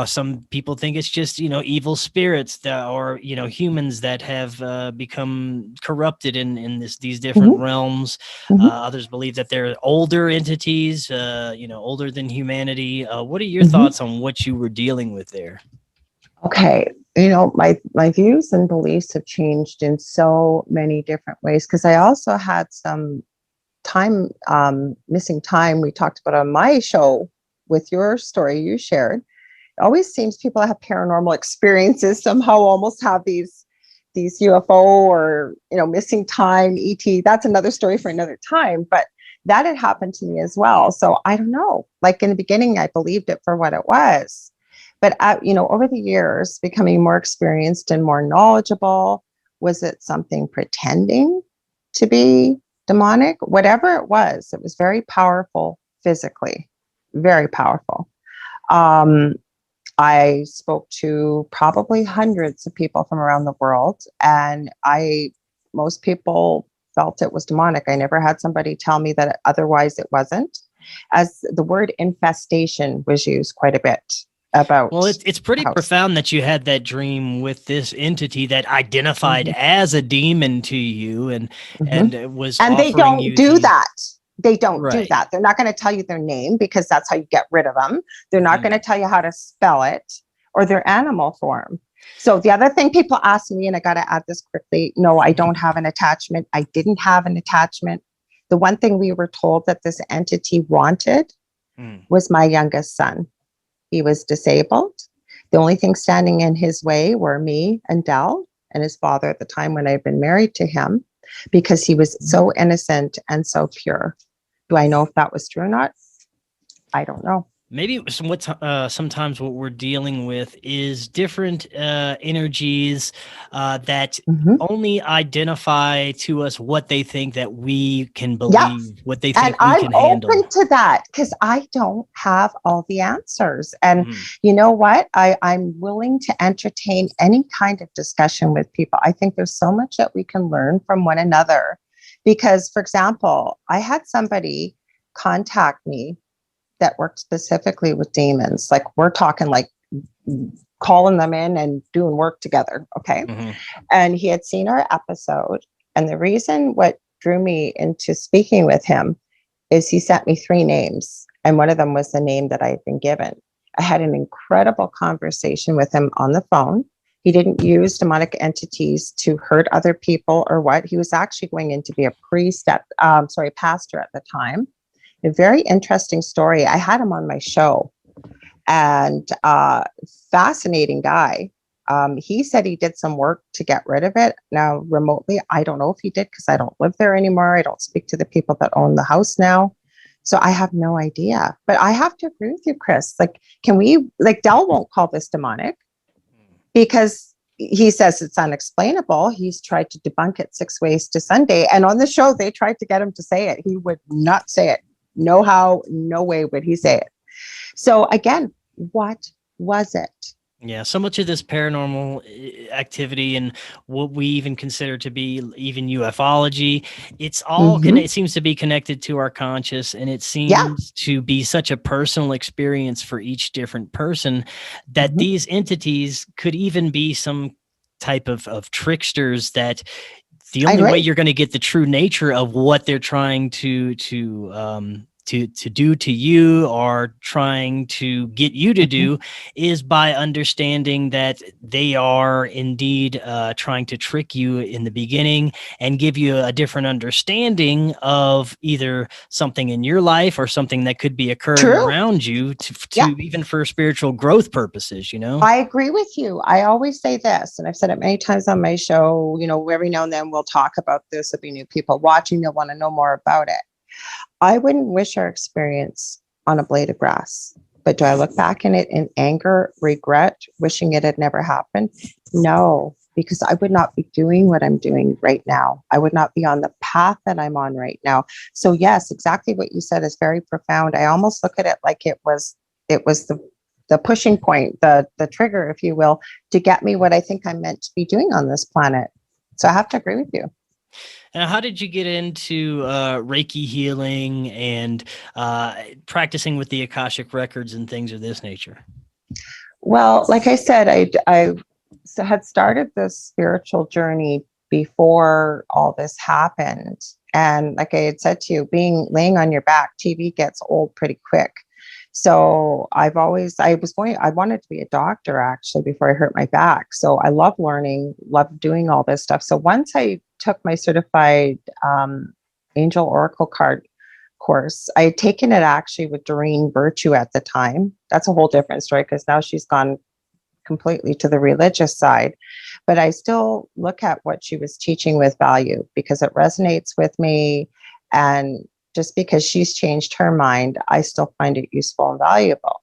Some people think it's just, evil spirits or humans that have become corrupted in these different realms. Others believe that they're older entities, older than humanity. What are your thoughts on what you were dealing with there? Okay. My views and beliefs have changed in so many different ways, because I also had some time, missing time we talked about on my show with your story you shared. It always seems people have paranormal experiences somehow almost have these UFO or, missing time, ET. That's another story for another time, but that had happened to me as well. So I don't know, like in the beginning, I believed it for what it was. But, over the years, becoming more experienced and more knowledgeable, was it something pretending to be demonic? Whatever it was very powerful physically, very powerful. I spoke to probably hundreds of people from around the world, and most people felt it was demonic. I never had somebody tell me that otherwise it wasn't, as the word infestation was used quite a bit. Well, it's pretty profound that you had that dream with this entity that identified as a demon to you, and was and they offering don't you do that. They don't do Right. that. They're not going to tell you their name, because that's how you get rid of them. They're not going to tell you how to spell it or their animal form. So the other thing people ask me, and I got to add this quickly, no, I don't have an attachment. I didn't have an attachment. The one thing we were told that this entity wanted was my youngest son. He was disabled. The only thing standing in his way were me and Dell and his father at the time when I'd been married to him, because he was so innocent and so pure. Do I know if that was true or not? I don't know. Maybe sometimes what we're dealing with is different energies that only identify to us what they think that we can believe, what they think we can handle. I'm open to that, because I don't have all the answers. And you know what? I'm willing to entertain any kind of discussion with people. I think there's so much that we can learn from one another. Because, for example, I had somebody contact me that worked specifically with demons. Like, we're talking like calling them in and doing work together. Okay. And he had seen our episode. And the reason what drew me into speaking with him is he sent me 3 names. And one of them was the name that I had been given. I had an incredible conversation with him on the phone. He didn't use demonic entities to hurt other people or what. He was actually going in to be a pastor at the time. A very interesting story. I had him on my show, and fascinating guy. He said he did some work to get rid of it. Now, remotely, I don't know if he did, because I don't live there anymore. I don't speak to the people that own the house now. So I have no idea. But I have to agree with you, Chris. Like, Dell won't call this demonic, because he says it's unexplainable. He's tried to debunk it 6 ways to Sunday. And on the show, they tried to get him to say it. He would not say it. No how, no way would he say it. So again, what was it? Yeah, so much of this paranormal activity and what we even consider to be even ufology, it's all it seems to be connected to our conscious, and it seems to be such a personal experience for each different person that these entities could even be some type of tricksters, that the only way you're going to get the true nature of what they're trying to do to you, or trying to get you to do, is by understanding that they are indeed trying to trick you in the beginning and give you a different understanding of either something in your life or something that could be occurring around you to even for spiritual growth purposes, I agree with you. I always say this, and I've said it many times on my show, every now and then we'll talk about this. There'll be new people watching. They'll want to know more about it. I wouldn't wish our experience on a blade of grass, but do I look back in it in anger, regret, wishing it had never happened? No, because I would not be doing what I'm doing right now. I would not be on the path that I'm on right now. So yes, exactly what you said is very profound. I almost look at it like it was the the pushing point, the trigger, if you will, to get me what I think I'm meant to be doing on this planet. So I have to agree with you. Now, how did you get into Reiki healing and practicing with the Akashic records and things of this nature? Well, like I said, I had started this spiritual journey before all this happened. And like I had said to you, laying on your back, TV gets old pretty quick. So I wanted to be a doctor actually before I hurt my back. So I love learning, love doing all this stuff. So once I took my certified angel oracle card course, I had taken it actually with Doreen Virtue at the time. That's a whole different story because now she's gone completely to the religious side. But I still look at what she was teaching with value because it resonates with me. And just because she's changed her mind, I still find it useful and valuable.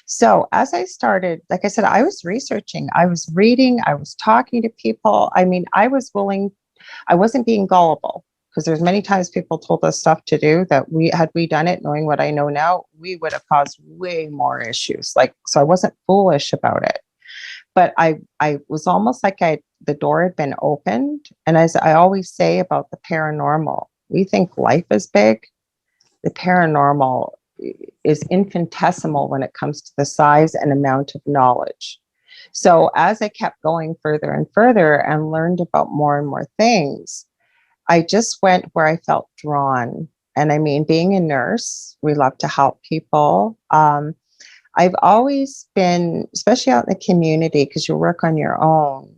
So as I started, like I said, I was researching, I was reading, I was talking to people. I mean, I wasn't being gullible because there's many times people told us stuff to do that had we done it, knowing what I know now, we would have caused way more issues. So I wasn't foolish about it. But I was almost like the door had been opened. And as I always say about the paranormal, we think life is big. The paranormal is infinitesimal when it comes to the size and amount of knowledge. So as I kept going further and further and learned about more and more things, I just went where I felt drawn. And I mean, being a nurse, we love to help people. I've always been, especially out in the community, because you work on your own.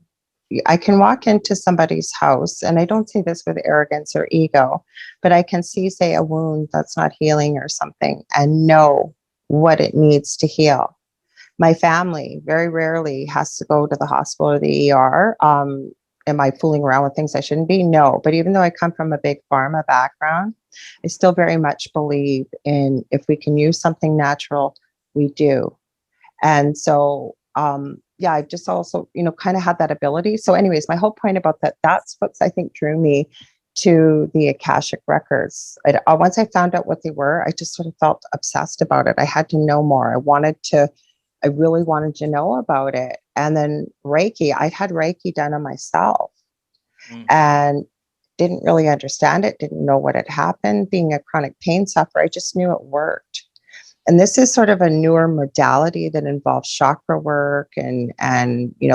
I can walk into somebody's house, and I don't say this with arrogance or ego, but I can see, say, a wound that's not healing or something and know what it needs to heal. My family very rarely has to go to the hospital or the ER. Am I fooling around with things I shouldn't be? No. But even though I come from a big pharma background, I still very much believe in if we can use something natural, we do. And so, yeah, I've just also, kind of had that ability. So anyways, my whole point about that's what I think drew me to the Akashic records. Once I found out what they were, I just sort of felt obsessed about it. I had to know more. I really wanted to know about it. And then Reiki, I had Reiki done on myself and didn't really understand it, didn't know what had happened. Being a chronic pain sufferer, I just knew it worked. And this is sort of a newer modality that involves chakra work and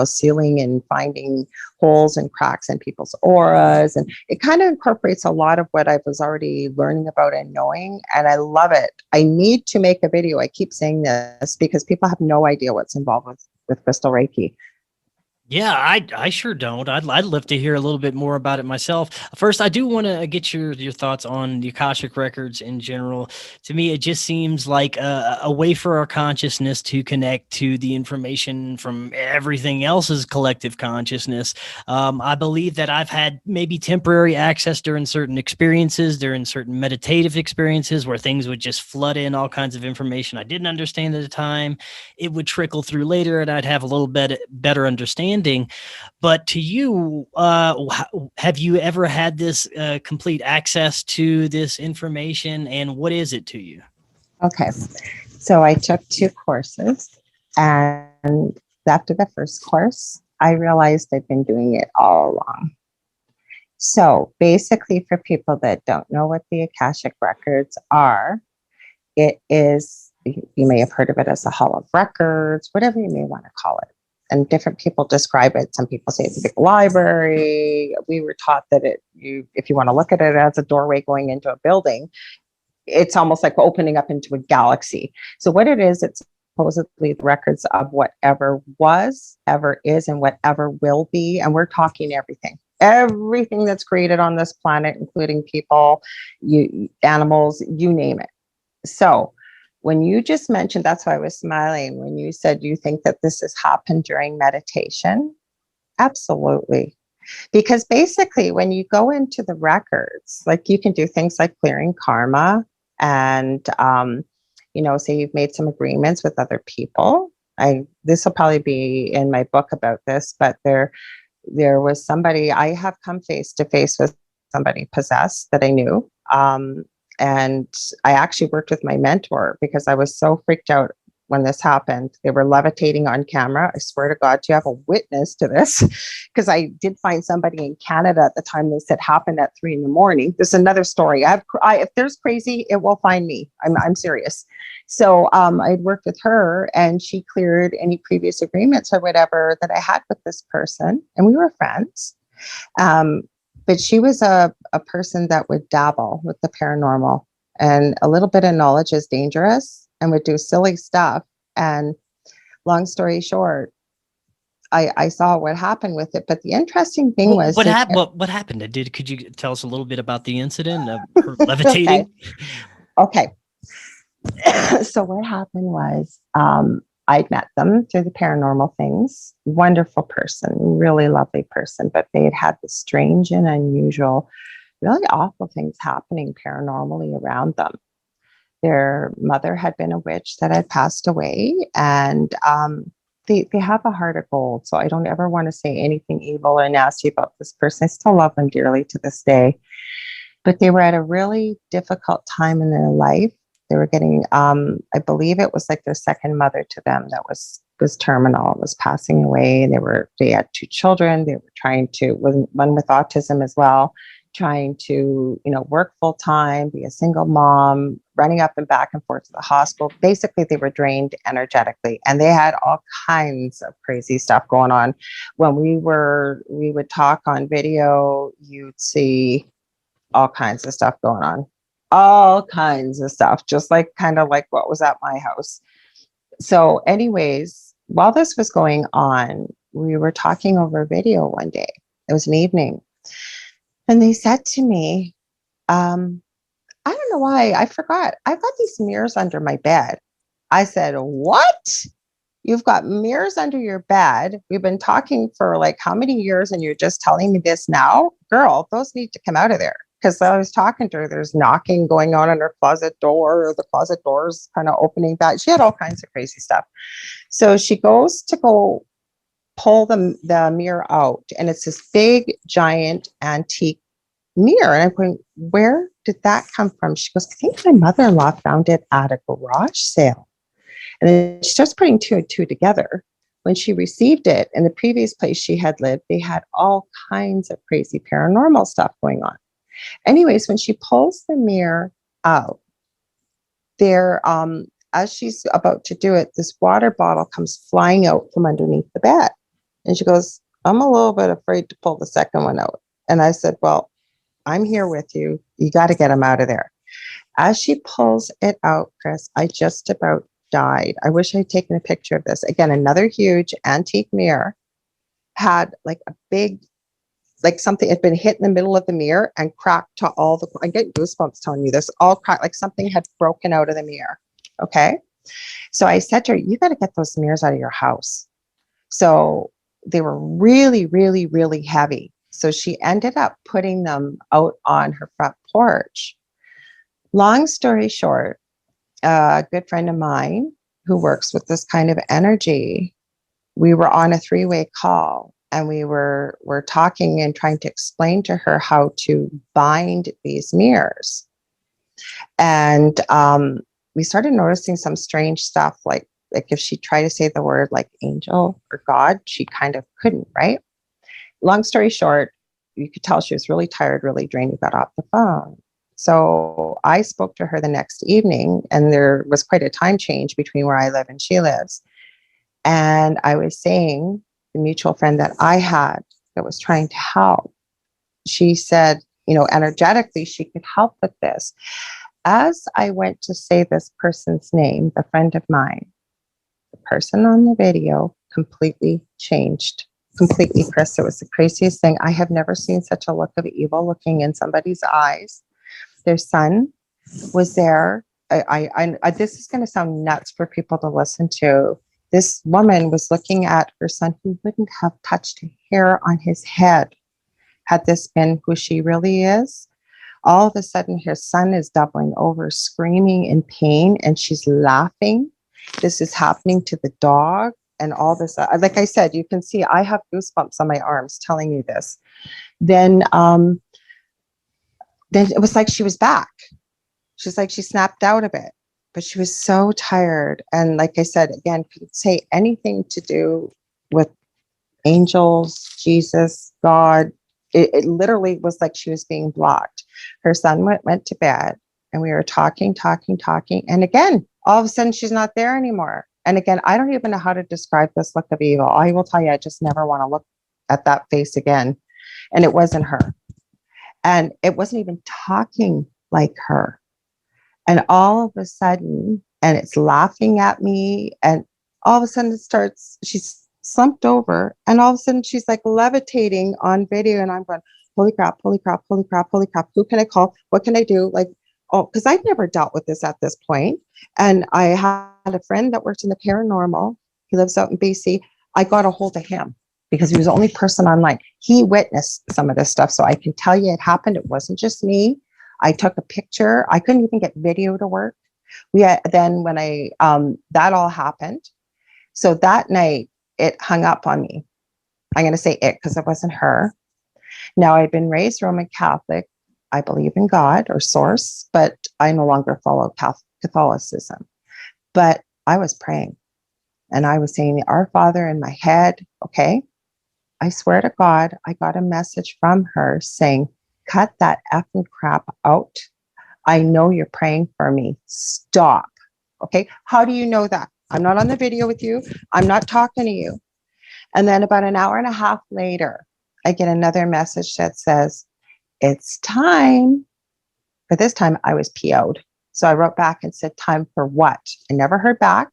sealing and finding holes and cracks in people's auras. And it kind of incorporates a lot of what I was already learning about and knowing. And I love it. I need to make a video. I keep saying this because people have no idea what's involved with Crystal Reiki. Yeah, I sure don't. I'd love to hear a little bit more about it myself. First, I do want to get your thoughts on the Akashic records in general. To me, it just seems like a way for our consciousness to connect to the information from everything else's collective consciousness. I believe that I've had maybe temporary access during certain experiences, during certain meditative experiences where things would just flood in all kinds of information I didn't understand at the time. It would trickle through later and I'd have a little bit better understanding. But to you, have you ever had this complete access to this information, and what is it to you? Okay, so I took 2 courses, and after the first course, I realized I've been doing it all along. So basically, for people that don't know what the Akashic records are, it is, you may have heard of it as the Hall of Records, whatever you may want to call it. And different people describe it. Some people say it's a big library. We were taught that if you want to look at it as a doorway going into a building, it's almost like opening up into a galaxy. So what it is, it's supposedly the records of whatever was, ever is, and whatever will be. And we're talking everything that's created on this planet, including people, animals, you name it. So when you just mentioned, that's why I was smiling, when you said you think that this has happened during meditation. Absolutely. Because basically, when you go into the records, like you can do things like clearing karma and, say you've made some agreements with other people. This will probably be in my book about this, but there was somebody, I have come face to face with somebody possessed that I knew. And I actually worked with my mentor because I was so freaked out when this happened. They were levitating on camera. I swear to God, you have a witness to this, because I did find somebody in Canada at the time. They said happened at 3 a.m. This is another story. If there's crazy, it will find me. I'm serious. So I'd worked with her, and she cleared any previous agreements or whatever that I had with this person, and we were friends. But she was a person that would dabble with the paranormal, and a little bit of knowledge is dangerous, and would do silly stuff. And long story short, I saw what happened with it. But the interesting thing was what happened. Could you tell us a little bit about the incident of her levitating? Okay. So what happened was, I'd met them through the paranormal things. Wonderful person, really lovely person, but they had this strange and unusual, really awful things happening paranormally around them. Their mother had been a witch that had passed away, and they have a heart of gold. So I don't ever want to say anything evil or nasty about this person. I still love them dearly to this day. But they were at a really difficult time in their life. They were getting, I believe it was like their second mother to them that was terminal, was passing away. They had 2 children. They were trying to, one with autism as well, trying to, work full time, be a single mom, running up and back and forth to the hospital. Basically, they were drained energetically, and they had all kinds of crazy stuff going on. When we would talk on video, you'd see all kinds of stuff going on. All kinds of stuff, just kind of like what was at my house. So anyways, while this was going on, we were talking over video one day. It was an evening. And they said to me, I don't know why, I forgot. I've got these mirrors under my bed. I said, what? You've got mirrors under your bed? We've been talking for how many years, and you're just telling me this now? Girl, those need to come out of there. Because I was talking to her, there's knocking going on her closet door, or the closet doors kind of opening back. She had all kinds of crazy stuff. So she goes to go pull the mirror out, and it's this big, giant, antique mirror. And I'm going, where did that come from? She goes, I think my mother-in-law found it at a garage sale. And then she starts putting 2 and 2 together. When she received it in the previous place she had lived, they had all kinds of crazy paranormal stuff going on. Anyways, when she pulls the mirror out, there, as she's about to do it, this water bottle comes flying out from underneath the bed. And she goes, I'm a little bit afraid to pull the second one out. And I said, well, I'm here with you. You got to get them out of there. As she pulls it out, Chris, I just about died. I wish I'd taken a picture of this. Again, another huge antique mirror, had a big, something had been hit in the middle of the mirror and cracked to all the, I get goosebumps telling you this, all cracked, something had broken out of the mirror. Okay. So I said to her, you got to get those mirrors out of your house. So they were really, really, really heavy. So she ended up putting them out on her front porch. Long story short, a good friend of mine who works with this kind of energy, we were on a 3-way call, and we were talking and trying to explain to her how to bind these mirrors. And we started noticing some strange stuff, like if she tried to say the word angel or God, she kind of couldn't, right? Long story short, you could tell she was really tired, really drained. We got off the phone. So I spoke to her the next evening, and there was quite a time change between where I live and she lives. And I was saying, the mutual friend that I had that was trying to help, she said, energetically, she could help with this. As I went to say this person's name, the friend of mine, the person on the video completely changed. Completely, Chris. It was the craziest thing. I have never seen such a look of evil looking in somebody's eyes. Their son was there. This is going to sound nuts for people to listen to. This woman was looking at her son, who wouldn't have touched a hair on his head had this been who she really is. All of a sudden, her son is doubling over, screaming in pain, and she's laughing. This is happening to the dog. And all this, like I said, you can see I have goosebumps on my arms telling you this. Then it was like she was back. She's like, she snapped out of it. but she was so tired. And like I said, again, couldn't say anything to do with angels, Jesus, God. It literally was like she was being blocked. Her son went to bed, and we were talking. And again, all of a sudden she's not there anymore. And again, I don't even know how to describe this look of evil. I will tell you, I just never want to look at that face again. And it wasn't her. And it wasn't even talking like her. And all of a sudden, and it's laughing at me, and all of a sudden she's slumped over, and all of a sudden she's like levitating on video, and I'm going, holy crap. Who can I call? What can I do? Like, oh, because I'd never dealt with this at this point. And I had a friend that worked in the paranormal. He lives out in BC. I got a hold of him because he was the only person online. He witnessed some of this stuff. So I can tell you it happened. It wasn't just me. I took a picture. I couldn't even get video to work. Then when that all happened. So that night it hung up on me. I'm going to say it because it wasn't her. Now, I'd been raised Roman Catholic. I believe in God or source, but I no longer follow Catholicism. But I was praying, and I was saying, Our Father in my head. Okay. I swear to God, I got a message from her saying, cut that effing crap out. I know you're praying for me. Stop. Okay. How do you know that? I'm not on the video with you. I'm not talking to you. And then about an hour and a half later, I get another message that says, it's time. But this time I was PO'd. So I wrote back and said, time for what? I never heard back.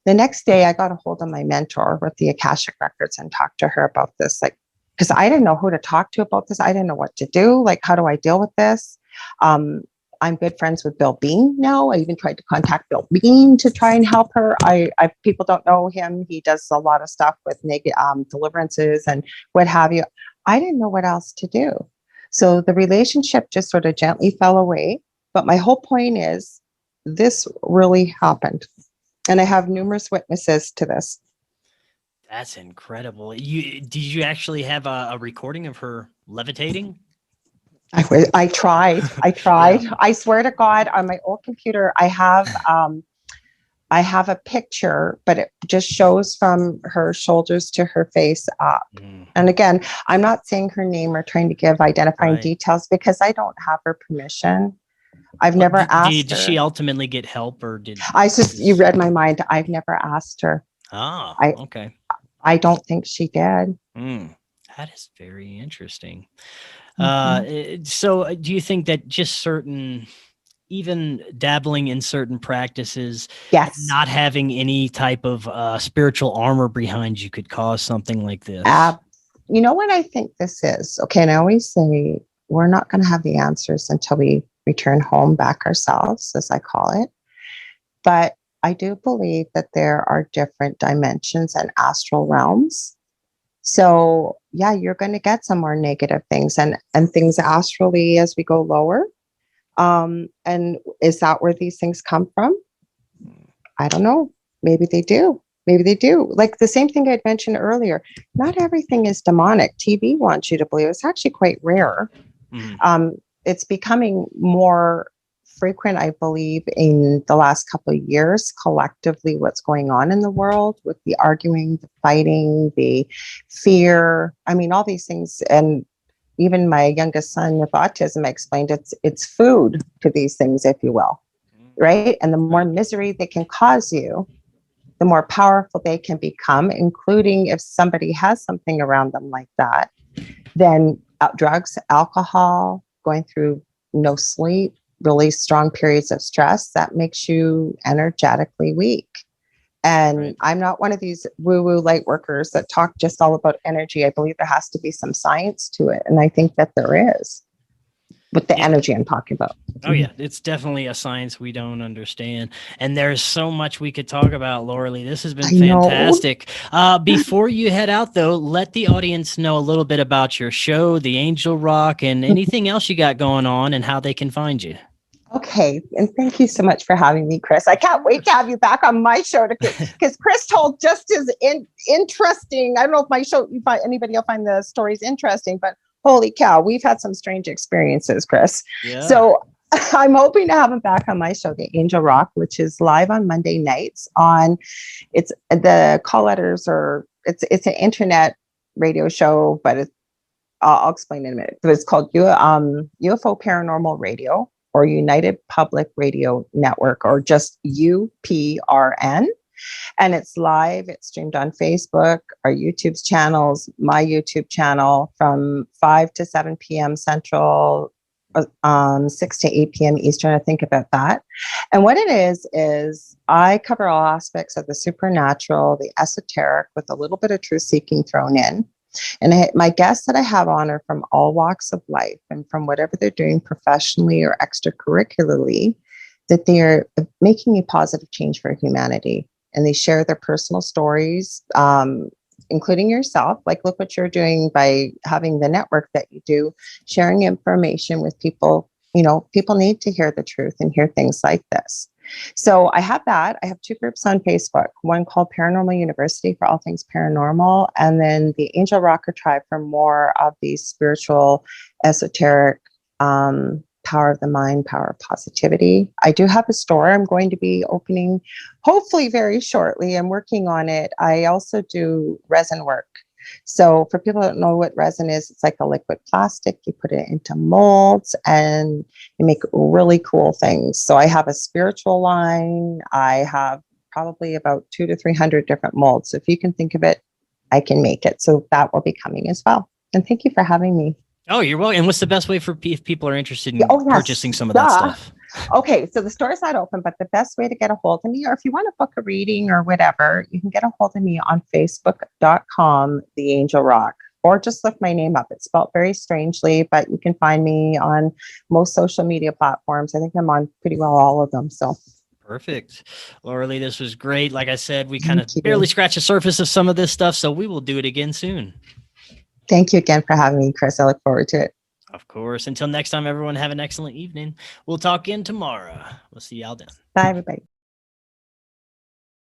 The next day I got a hold of my mentor with the Akashic Records and talked to her about this. Like, because I didn't know who to talk to about this. I didn't know what to do. Like, how do I deal with this? I'm good friends with Bill Bean now. I even tried to contact Bill Bean to try and help her. People don't know him. He does a lot of stuff with deliverances and what have you. I didn't know what else to do. So the relationship just sort of gently fell away. But my whole point is this really happened. And I have numerous witnesses to this. That's incredible. Did you actually have a recording of her levitating? I tried. Yeah. I swear to God, on my old computer, I have a picture, but it just shows from her shoulders to her face up. And again, I'm not saying her name or trying to give identifying details because I don't have her permission. I've never asked her. Did she ultimately get help, or did you read my mind? I've never asked her. Oh, okay. I don't think she did. That is very interesting. So do you think that just certain, even dabbling in certain practices, yes, not having any type of spiritual armor behind you could cause something like this? You know what I think this is? Okay, and I always say we're not going to have the answers until we return home back ourselves, as I call it. But I do believe that there are different dimensions and astral realms. So yeah, you're going to get some more negative things and things astrally as we go lower. And is that where these things come from? I don't know. Maybe they do. Like the same thing I'd mentioned earlier. Not everything is demonic. TV wants you to believe. It's actually quite rare. It's becoming more frequent, I believe, in the last couple of years, collectively, what's going on in the world with the arguing, the fighting, the fear. I mean, all these things. And even my youngest son with autism, I explained it's food to these things, if you will, right? And the more misery they can cause you, the more powerful they can become, including if somebody has something around them like that, then drugs, alcohol, going through no sleep, really strong periods of stress, that makes you energetically weak. And I'm not one of these woo-woo light workers that talk just all about energy. I believe there has to be some science to it. And I think that there is with the energy I'm talking about. Oh yeah, it's definitely a science we don't understand. And there's so much we could talk about, Lorilei. This has been fantastic. Before you head out though, let the audience know a little bit about your show, The Angel Rock, and anything else you got going on and how they can find you. Okay. And thank you so much for having me, Chris. I can't wait to have you back on my show because Chris told just as interesting. I don't know if my show, anybody will find the stories interesting, but holy cow, we've had some strange experiences, Chris. Yeah. So I'm hoping to have him back on my show, The Angel Rock, which is live on Monday nights on, it's the call letters are, it's an internet radio show, but it's, I'll explain in a minute. But it's called UFO Paranormal Radio or United Public Radio Network, or just UPRN. And it's live. It's streamed on Facebook, our YouTube's channels, my YouTube channel from 5 to 7 p.m. Central, 6 to 8 p.m. Eastern. I think about that. And what it is I cover all aspects of the supernatural, the esoteric, with a little bit of truth seeking thrown in. And my guests that I have on are from all walks of life and from whatever they're doing professionally or extracurricularly, that they are making a positive change for humanity. And they share their personal stories, including yourself. Like, look what you're doing by having the network that you do, sharing information with people. You know, people need to hear the truth and hear things like this. So I have that. I have 2 groups on Facebook, one called Paranormal University for all things paranormal, and then the Angel Rocker Tribe for more of the spiritual, esoteric, power of the mind, power of positivity. I do have a store I'm going to be opening hopefully very shortly. I'm working on it. I also do resin work. So for people that don't know what resin is, it's like a liquid plastic. You put it into molds and you make really cool things. So I have a spiritual line. I have probably about 200 to 300 different molds. So if you can think of it, I can make it. So that will be coming as well. And thank you for having me. Oh, you're welcome. And what's the best way for if people are interested in purchasing some of that stuff? Okay, so the store is not open, but the best way to get a hold of me, or if you want to book a reading or whatever, you can get a hold of me on Facebook.com, The Angel Rock, or just look my name up. It's spelled very strangely, but you can find me on most social media platforms. I think I'm on pretty well all of them. So. Perfect. Lorilei, this was great. Like I said, we kind of barely scratched the surface of some of this stuff, so we will do it again soon. Thank you again for having me, Chris. I look forward to it. Of course. Until next time, everyone, have an excellent evening. We'll talk again tomorrow. We'll see y'all then. Bye, everybody.